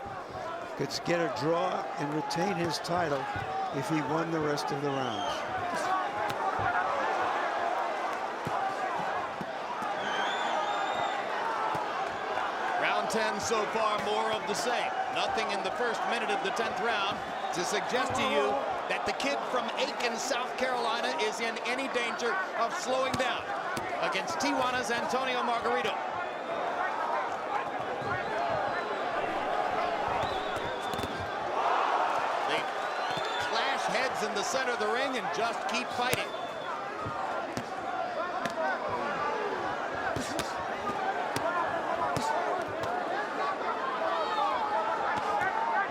could get a draw and retain his title if he won the rest of the rounds. Round 10 so far, more of the same. Nothing in the first minute of the 10th round to suggest to you that the kid from Aiken, South Carolina is in any danger of slowing down against Tijuana's Antonio Margarito. They clash heads in the center of the ring and just keep fighting.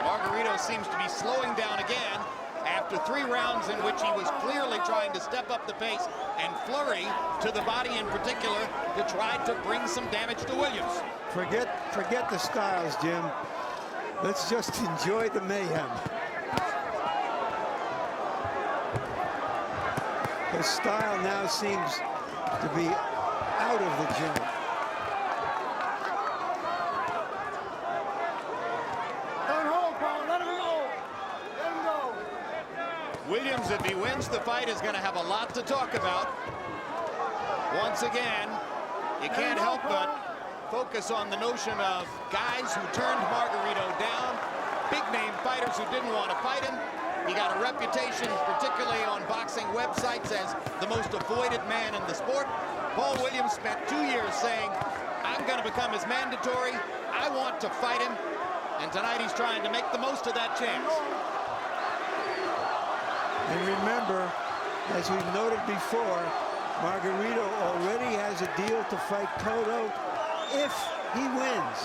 Margarito seems to be slowing down again after 3 rounds in which he was clearly trying to step up the pace and flurry to the body in particular to try to bring some damage to Williams. Forget the styles, Jim. Let's just enjoy the mayhem. His style now seems to be out of the gym. Williams, if he wins the fight, is going to have a lot to talk about. Once again, you can't help but focus on the notion of guys who turned Margarito down, big-name fighters who didn't want to fight him. He got a reputation, particularly on boxing websites, as the most avoided man in the sport. Paul Williams spent 2 years saying, I'm going to become his mandatory. I want to fight him. And tonight he's trying to make the most of that chance. And remember, as we've noted before, Margarito already has a deal to fight Cotto if he wins.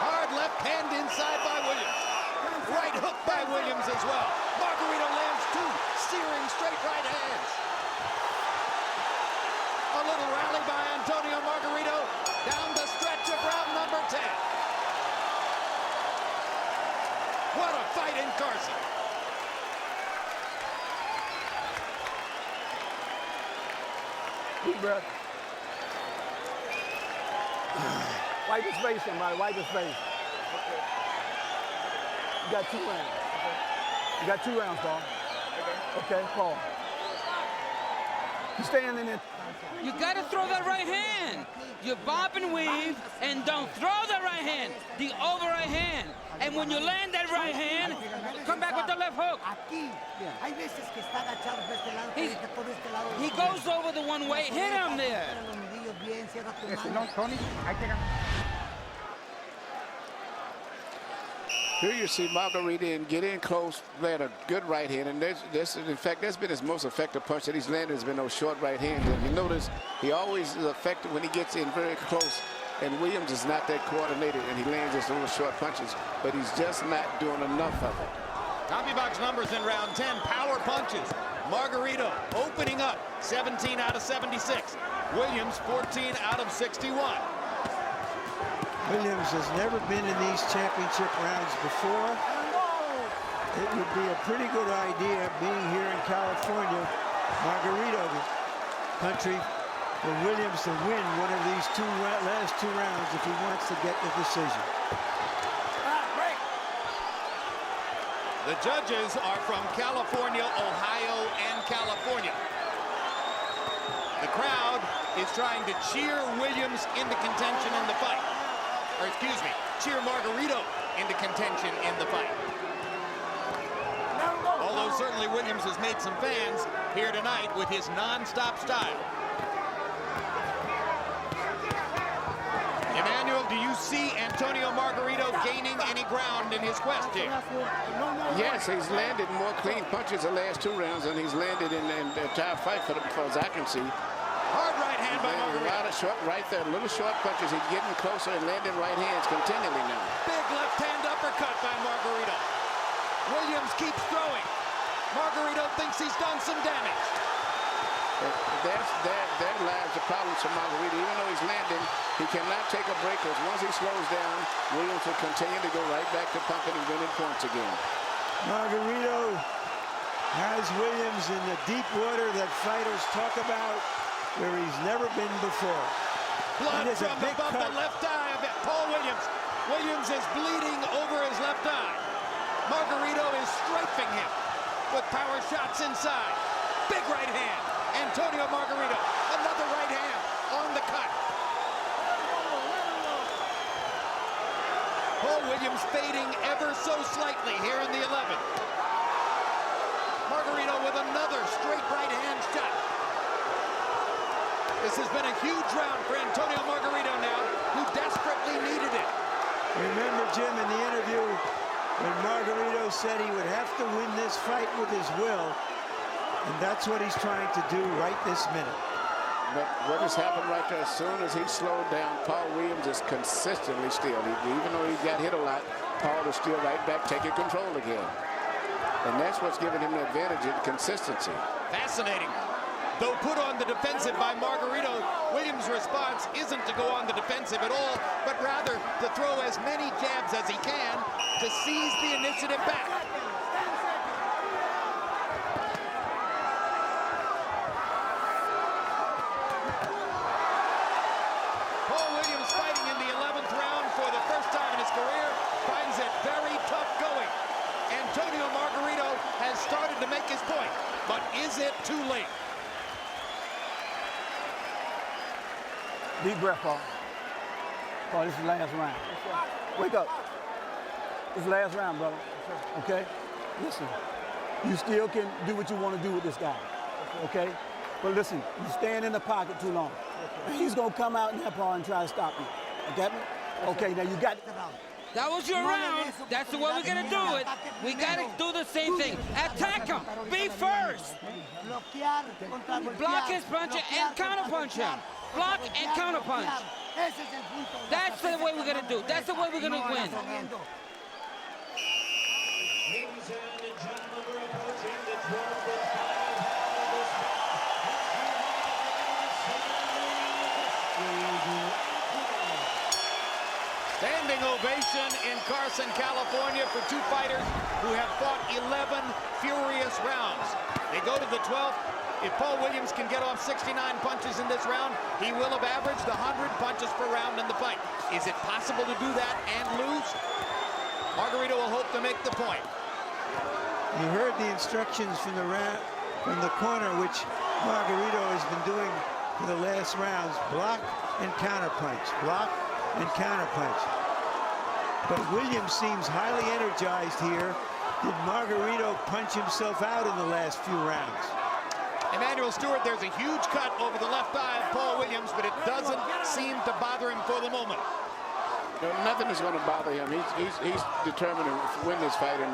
Hard left hand inside by Williams. Right hook by Williams as well. Margarito lands 2 searing straight right hands. A little rally by Antonio Margarito down the stretch of round number 10. What a fight in Carson. Deep breath. Wipe his face, somebody. Wipe his face. Okay. You got 2 rounds. Okay. You got 2 rounds, Paul. Okay. Okay, Paul. You staying in there. You got to throw that right hand. You bob and weave, and don't throw the right hand, the over right hand. And when you land that right hand, come back with the left hook. He goes over the one way, hit him there. Here you see Margarito get in close, land a good right hand, and in fact, that's been his most effective punch that he's landed has been those short right hands. And you notice he always is effective when he gets in very close, and Williams is not that coordinated, and he lands just those short punches, but he's just not doing enough of it. CompuBox numbers in round 10, power punches. Margarito opening up, 17 out of 76. Williams, 14 out of 61. Williams has never been in these championship rounds before. It would be a pretty good idea, being here in California, Margarito country, for Williams to win one of these last two rounds if he wants to get the decision. The judges are from California, Ohio, and California. The crowd is trying to cheer Williams into contention in the fight. Or excuse me, cheer Margarito into contention in the fight. Although certainly Williams has made some fans here tonight with his non-stop style. Emmanuel Do you see Antonio Margarito gaining any ground in his quest here? Yes, he's landed more clean punches the last 2 rounds than he's landed in the entire fight, for as I can see. Hard right hand by Margarito. A lot of short right there, little short punches. He's getting closer and landing right hands continually now. Big left hand uppercut by Margarito. Williams keeps throwing. Margarito thinks he's done some damage. There lies the problems for Margarito. Even though he's landing, he cannot take a break, because once he slows down, Williams will continue to go right back to pumping and winning points again. Margarito has Williams in the deep water that fighters talk about, where he's never been before. Blood from above the left eye of Paul Williams. Williams is bleeding over his left eye. Margarito is strafing him with power shots inside. Big right hand. Antonio Margarito, another right hand on the cut. Paul Williams fading ever so slightly here in the 11th. Margarito with another straight right hand shot. This has been a huge round for Antonio Margarito now, who desperately needed it. Remember, Jim, in the interview when Margarito said he would have to win this fight with his will, and that's what he's trying to do right this minute. But what has happened right there, as soon as he slowed down, Paul Williams is consistently still. Even though he got hit a lot, Paul is still right back taking control again. And that's what's giving him the advantage in consistency. Fascinating. Though put on the defensive by Margarito, Williams' response isn't to go on the defensive at all, but rather to throw as many jabs as he can to seize the initiative back. Paul Williams fighting in the 11th round for the first time in his career finds it very tough going. Antonio Margarito has started to make his point, but is it too late? Deep breath, Paul. Paul, this is the last round. Wake up. This is the last round, brother. Okay? Listen, you still can do what you want to do with this guy. Okay? But listen, you stand in the pocket too long. He's going to come out in that Paul and try to stop you. You get me? Okay, now you got it. That was your round. That's the way we're going to do it. We got to do the same thing. Attack him. Be first. Block his punch and counterpunch him. Block and counterpunch. That's the way we're going to do. That's the way we're going to win. Standing ovation in Carson, California for 2 fighters who have fought 11 furious rounds. They go to the 12th. If Paul Williams can get off 69 punches in this round, he will have averaged 100 punches per round in the fight. Is it possible to do that and lose? Margarito will hope to make the point. You heard the instructions from the corner, which Margarito has been doing for the last rounds. Block and counterpunch. Block and counterpunch. But Williams seems highly energized here. Did Margarito punch himself out in the last few rounds? Emmanuel Stewart, there's a huge cut over the left eye of Paul Williams, but it doesn't seem to bother him for the moment. No, nothing is going to bother him. He's determined to win this fight, and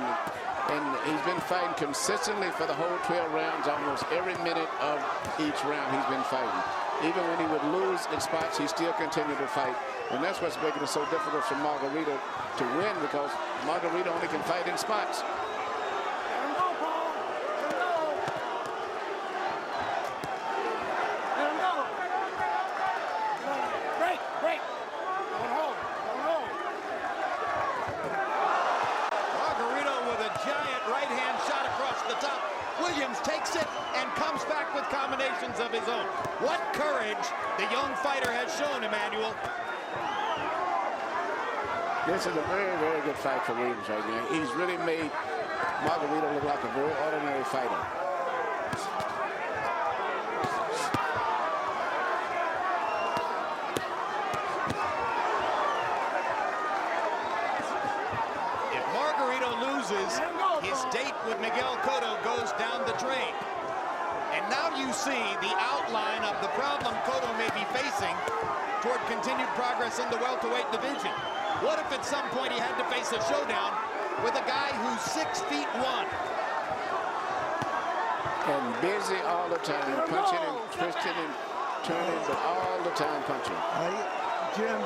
he's been fighting consistently for the whole 12 rounds. Almost every minute of each round he's been fighting. Even when he would lose in spots, he still continued to fight. And that's what's making it so difficult for Margarito to win, because Margarito only can fight in spots. Williams takes it and comes back with combinations of his own. What courage the young fighter has shown, Emmanuel. This is a very, very good fight for Williams right now. He's really made Margarito look like a very ordinary fighter. If Margarito loses, his date with Miguel Cotto goes down the drain. And now you see the outline of the problem Cotto may be facing toward continued progress in the welterweight division. What if at some point he had to face a showdown with a guy who's 6'1"? And busy all the time, punching and twisting and turning, but all the time punching. Jim,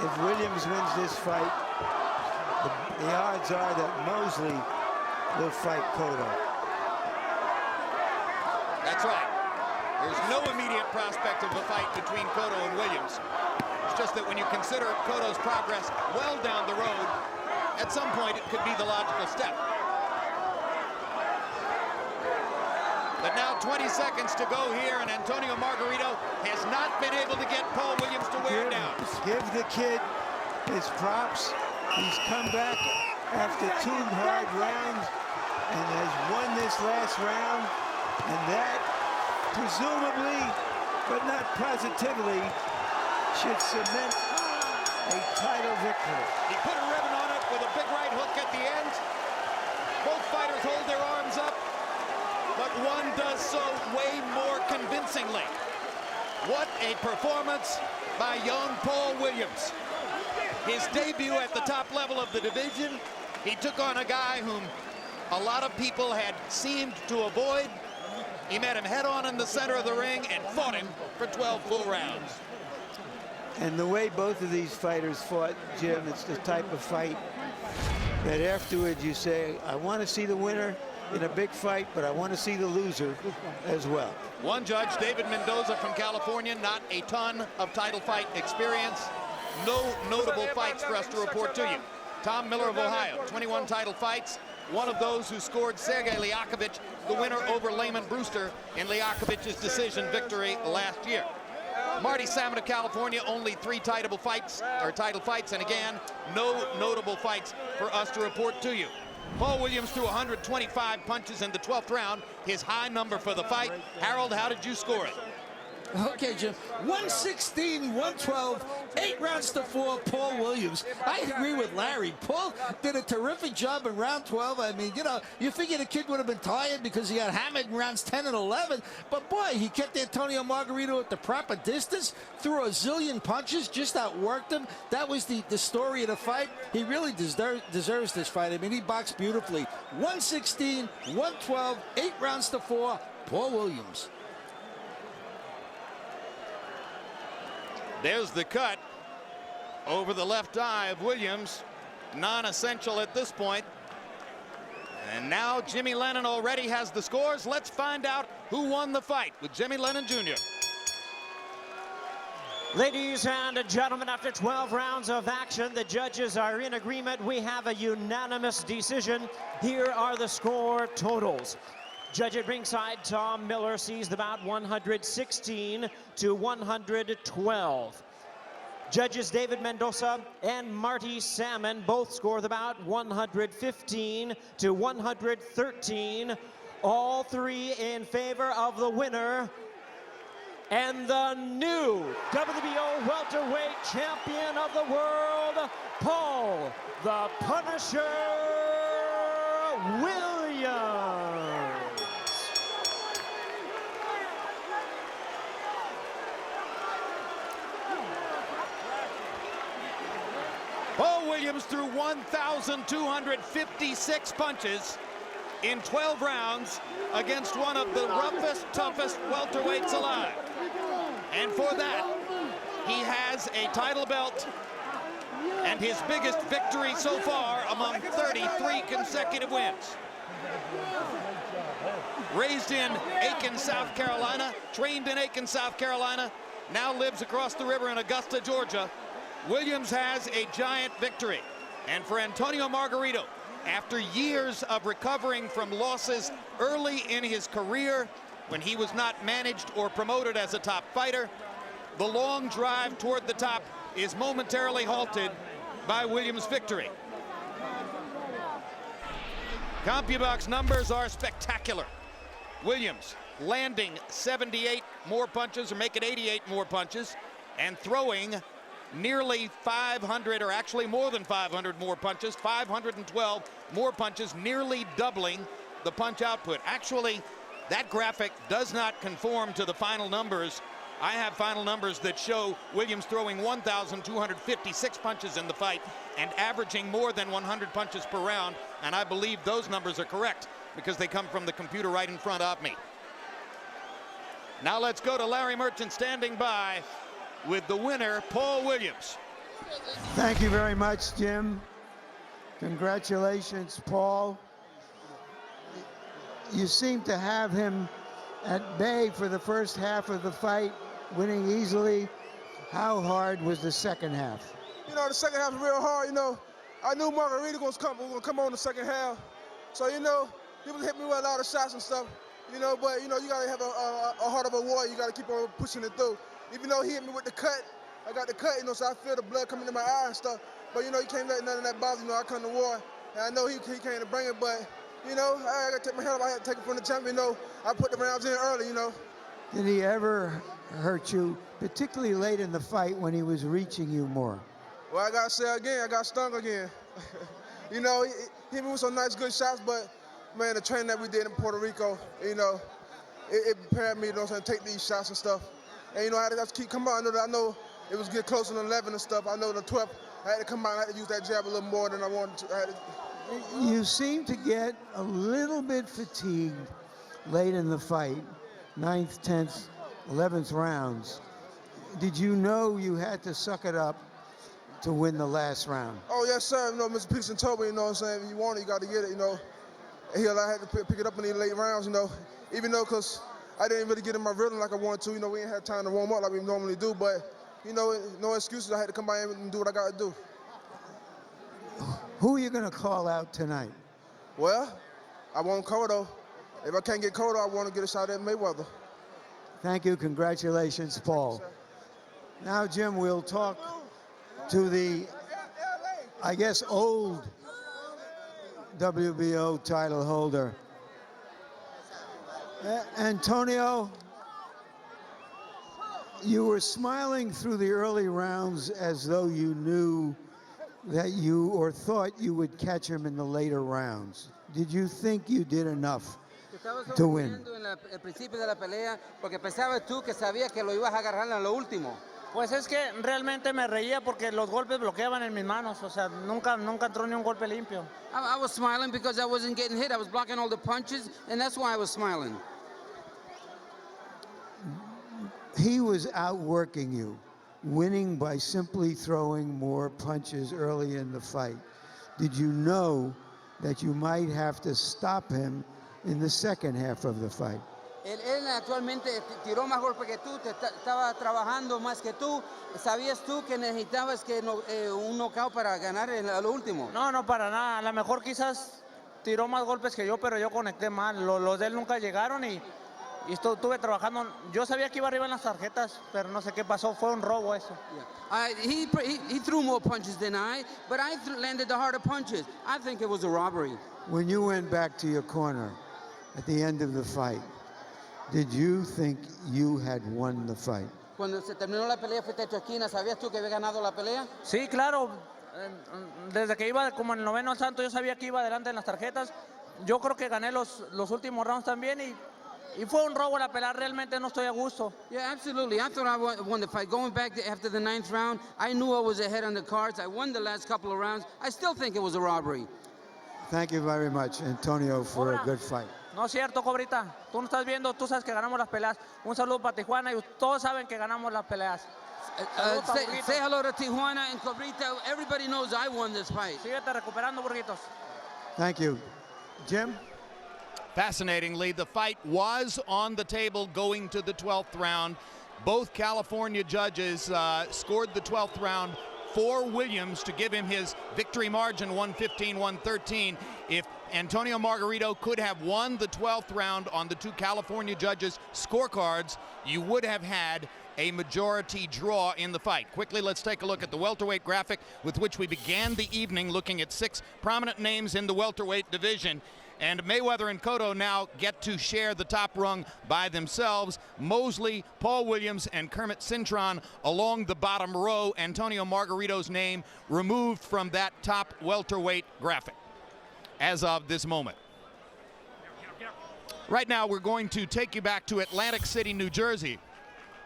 if Williams wins this fight, the odds are that Mosley will fight Cotto. That's right. There's no immediate prospect of a fight between Cotto and Williams. It's just that when you consider Cotto's progress well down the road, at some point it could be the logical step. But now 20 seconds to go here, and Antonio Margarito has not been able to get Paul Williams to wear down. Give the kid his props. He's come back after 2 hard rounds and has won this last round, and that presumably, but not positively, should cement a title victory. He put a ribbon on it with a big right hook at the end. Both fighters hold their arms up, but one does so way more convincingly. What a performance by young Paul Williams. His debut at the top level of the division, he took on a guy whom a lot of people had seemed to avoid. He met him head-on in the center of the ring and fought him for 12 full rounds. And the way both of these fighters fought, Jim, it's the type of fight that afterwards you say, I want to see the winner in a big fight, but I want to see the loser as well. One judge, David Mendoza from California, not a ton of title fight experience. No notable fights for us to report to you. Tom Miller of Ohio, 21 title fights. One of those who scored Sergey Liakovic, the winner over Layman Brewster in Liakovic's decision victory last year. Marty Salmon of California, only 3 title fights, and again, no notable fights for us to report to you. Paul Williams threw 125 punches in the 12th round, his high number for the fight. Harold, how did you score it? Okay, Jim. 116, 112, 8 rounds to 4, Paul Williams. I agree with Larry. Paul did a terrific job in round 12. I mean, you know, you figure the kid would have been tired because he got hammered in rounds 10 and 11. But, boy, he kept Antonio Margarito at the proper distance, threw a zillion punches, just outworked him. That was the story of the fight. He really deserves this fight. I mean, he boxed beautifully. 116, 112, 8 rounds to 4, Paul Williams. There's the cut over the left eye of Williams. Non-essential at this point. And now Jimmy Lennon already has the scores. Let's find out who won the fight with Jimmy Lennon Jr. Ladies and gentlemen, after 12 rounds of action, the judges are in agreement. We have a unanimous decision. Here are the score totals. Judge at ringside, Tom Miller, sees the bout 116 to 112. Judges David Mendoza and Marty Salmon both score the bout 115 to 113. All 3 in favor of the winner and the new WBO Welterweight Champion of the world, Paul the Punisher Williams. Paul Williams threw 1,256 punches in 12 rounds against one of the roughest, toughest welterweights alive. And for that, he has a title belt and his biggest victory so far among 33 consecutive wins. Raised in Aiken, South Carolina, trained in Aiken, South Carolina, now lives across the river in Augusta, Georgia. Williams has a giant victory. And for Antonio Margarito, after years of recovering from losses early in his career when he was not managed or promoted as a top fighter, the long drive toward the top is momentarily halted by Williams' victory. CompuBox numbers are spectacular. Williams landing 78 more punches, or making 88 more punches, and throwing nearly 500, or actually more than 500 more punches, 512 more punches, nearly doubling the punch output. Actually, that graphic does not conform to the final numbers I have final numbers that show Williams throwing 1,256 punches in the fight and averaging more than 100 punches per round, and I believe those numbers are correct because they come from the computer right in front of me. Now let's go to Larry Merchant standing by with the winner, Paul Williams. Thank you very much, Jim. Congratulations, Paul. You seem to have him at bay for the first half of the fight, winning easily. How hard was the second half? You know, the second half was real hard. You know, I knew Margarito was gonna come on the second half. So, you know, he was hitting me with a lot of shots and stuff. You know, but, you know, you gotta have a heart of a warrior. You gotta keep on pushing it through. Even though he hit me with the cut, I got the cut, you know, so I feel the blood coming in my eye and stuff. But, you know, he can't let none of that bother. You know, I come to war, and I know he came to bring it, but, you know, I got to take my head off. I had to take it from the champion. You know, I put the rounds in early, you know. Did he ever hurt you, particularly late in the fight when he was reaching you more? Well, I got to say again, I got stung again. You know, he hit me with some nice, good shots, but, man, the training that we did in Puerto Rico, you know, it prepared me, you know, to take these shots and stuff. And, you know, I had to keep coming out. I know it was getting closer to 11 and stuff. I know the 12th, I had to come out and I had to use that jab a little more than I wanted to. You seem to get a little bit fatigued late in the fight, 9th, 10th, 11th rounds. Did you know you had to suck it up to win the last round? Oh, yes, sir. You know, Mr. Peterson told me, you know what I'm saying, if you want it, you got to get it, you know. And I had to pick it up in these late rounds, you know, even though because I didn't really get in my rhythm like I wanted to. You know, we ain't had time to warm up like we normally do, but, you know, no excuses. I had to come by and do what I got to do. Who are you going to call out tonight? Well, I want Cotto. If I can't get Cotto, I want to get a shot at Mayweather. Thank you. Congratulations, Paul. Now, Jim, we'll talk to the, I guess, old WBO title holder. Antonio, you were smiling through the early rounds as though you knew that you or thought you would catch him in the later rounds. Did you think you did enough to win? El principio de la pelea, porque pensabas tú que sabías que lo ibas a agarrar en lo último. Pues es que realmente me reía porque los golpes bloqueaban en mis manos, o sea, nunca entró ni un golpe limpio. I was smiling because I wasn't getting hit. I was blocking all the punches, and that's why I was smiling. He was outworking you, winning by simply throwing more punches early in the fight. Did you know that you might have to stop him in the second half of the fight? Él actualmente tiró más golpes que tú, estaba trabajando más que tú. ¿Sabías tú que necesitabas un knockout para ganar en lo último? No, para nada. A lo mejor quizás tiró más golpes que yo, pero yo conecté mal. Los de él nunca llegaron y estuve trabajando. Yo sabía que iba arriba en las tarjetas, pero no sé qué pasó. Fue un robo eso. Yeah. He threw more punches than I, but I landed the harder punches. I think it was a robbery. When you went back to your corner at the end of the fight, did you think you had won the fight? Cuando se terminó la pelea, fuiste a tu esquina, ¿sabías tú que había ganado la pelea? Sí, claro. Desde que iba como en el noveno al santo, yo sabía que iba adelante en las tarjetas. Yo creo que gané los últimos rounds también y fue un robo la pelea. Realmente no estoy a gusto. Yeah, absolutely. I thought I won the fight. Going back after the 9th round, I knew I was ahead on the cards. I won the last couple of rounds. I still think it was a robbery. Thank you very much, Antonio, for a good fight. No es cierto, Cobrita. Tú no estás viendo, tú sabes que ganamos las peleas. Un saludo para Tijuana y todos saben que ganamos las peleas. Say hello to Tijuana and Cobrita. Everybody knows I won this fight. Síguete recuperando, Burguitos. Thank you. Jim? Fascinatingly, the fight was on the table going to the 12th round. Both California judges scored the 12th round for Williams to give him his victory margin, 115-113. If Antonio Margarito could have won the 12th round on the two California judges' scorecards, you would have had a majority draw in the fight. Quickly, let's take a look at the welterweight graphic with which we began the evening, looking at 6 prominent names in the welterweight division. And Mayweather and Cotto now get to share the top rung by themselves. Mosley, Paul Williams, and Kermit Cintron along the bottom row. Antonio Margarito's name removed from that top welterweight graphic as of this moment. Right now, we're going to take you back to Atlantic City, New Jersey,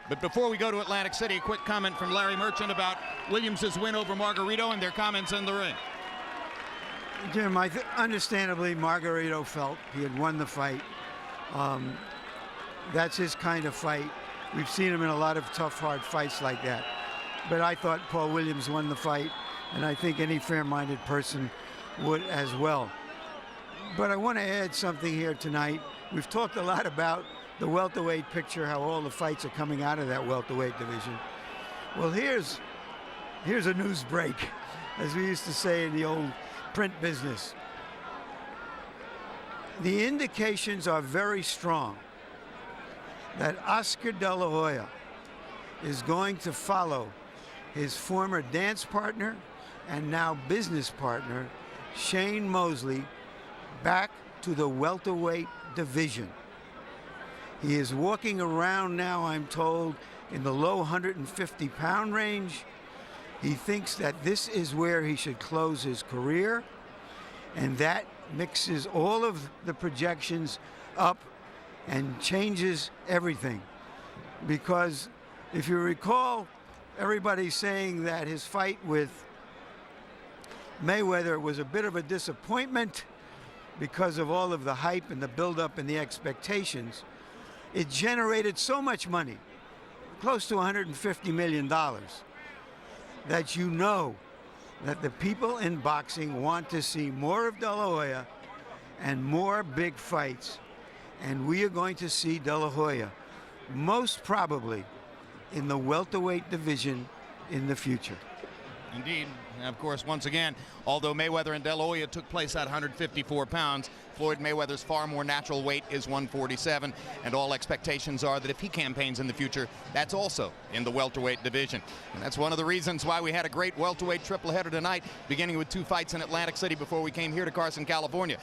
But before we go to Atlantic City, a quick comment from Larry Merchant about Williams' win over Margarito and their comments in the ring. Jim, understandably, Margarito felt he had won the fight. That's his kind of fight. We've seen him in a lot of tough, hard fights like that. But I thought Paul Williams won the fight, and I think any fair-minded person would as well. But I want to add something here tonight. We've talked a lot about the welterweight picture, how all the fights are coming out of that welterweight division. Well, here's a news break, as we used to say in the old print business. The indications are very strong that Oscar De La Hoya is going to follow his former dance partner and now business partner, Shane Mosley, back to the welterweight division. He is walking around now, I'm told, in the low 150-pound range. He thinks that this is where he should close his career, and that mixes all of the projections up and changes everything. Because if you recall, everybody's saying that his fight with Mayweather was a bit of a disappointment because of all of the hype and the buildup and the expectations. It generated so much money, close to $150 million, that you know that the people in boxing want to see more of De La Hoya and more big fights. And we are going to see De La Hoya most probably in the welterweight division in the future. Indeed. And of course, once again, although Mayweather and De La Hoya took place at 154 pounds, Floyd Mayweather's far more natural weight is 147, and all expectations are that if he campaigns in the future, that's also in the welterweight division. And that's one of the reasons why we had a great welterweight triple header tonight, beginning with 2 fights in Atlantic City before we came here to Carson, California.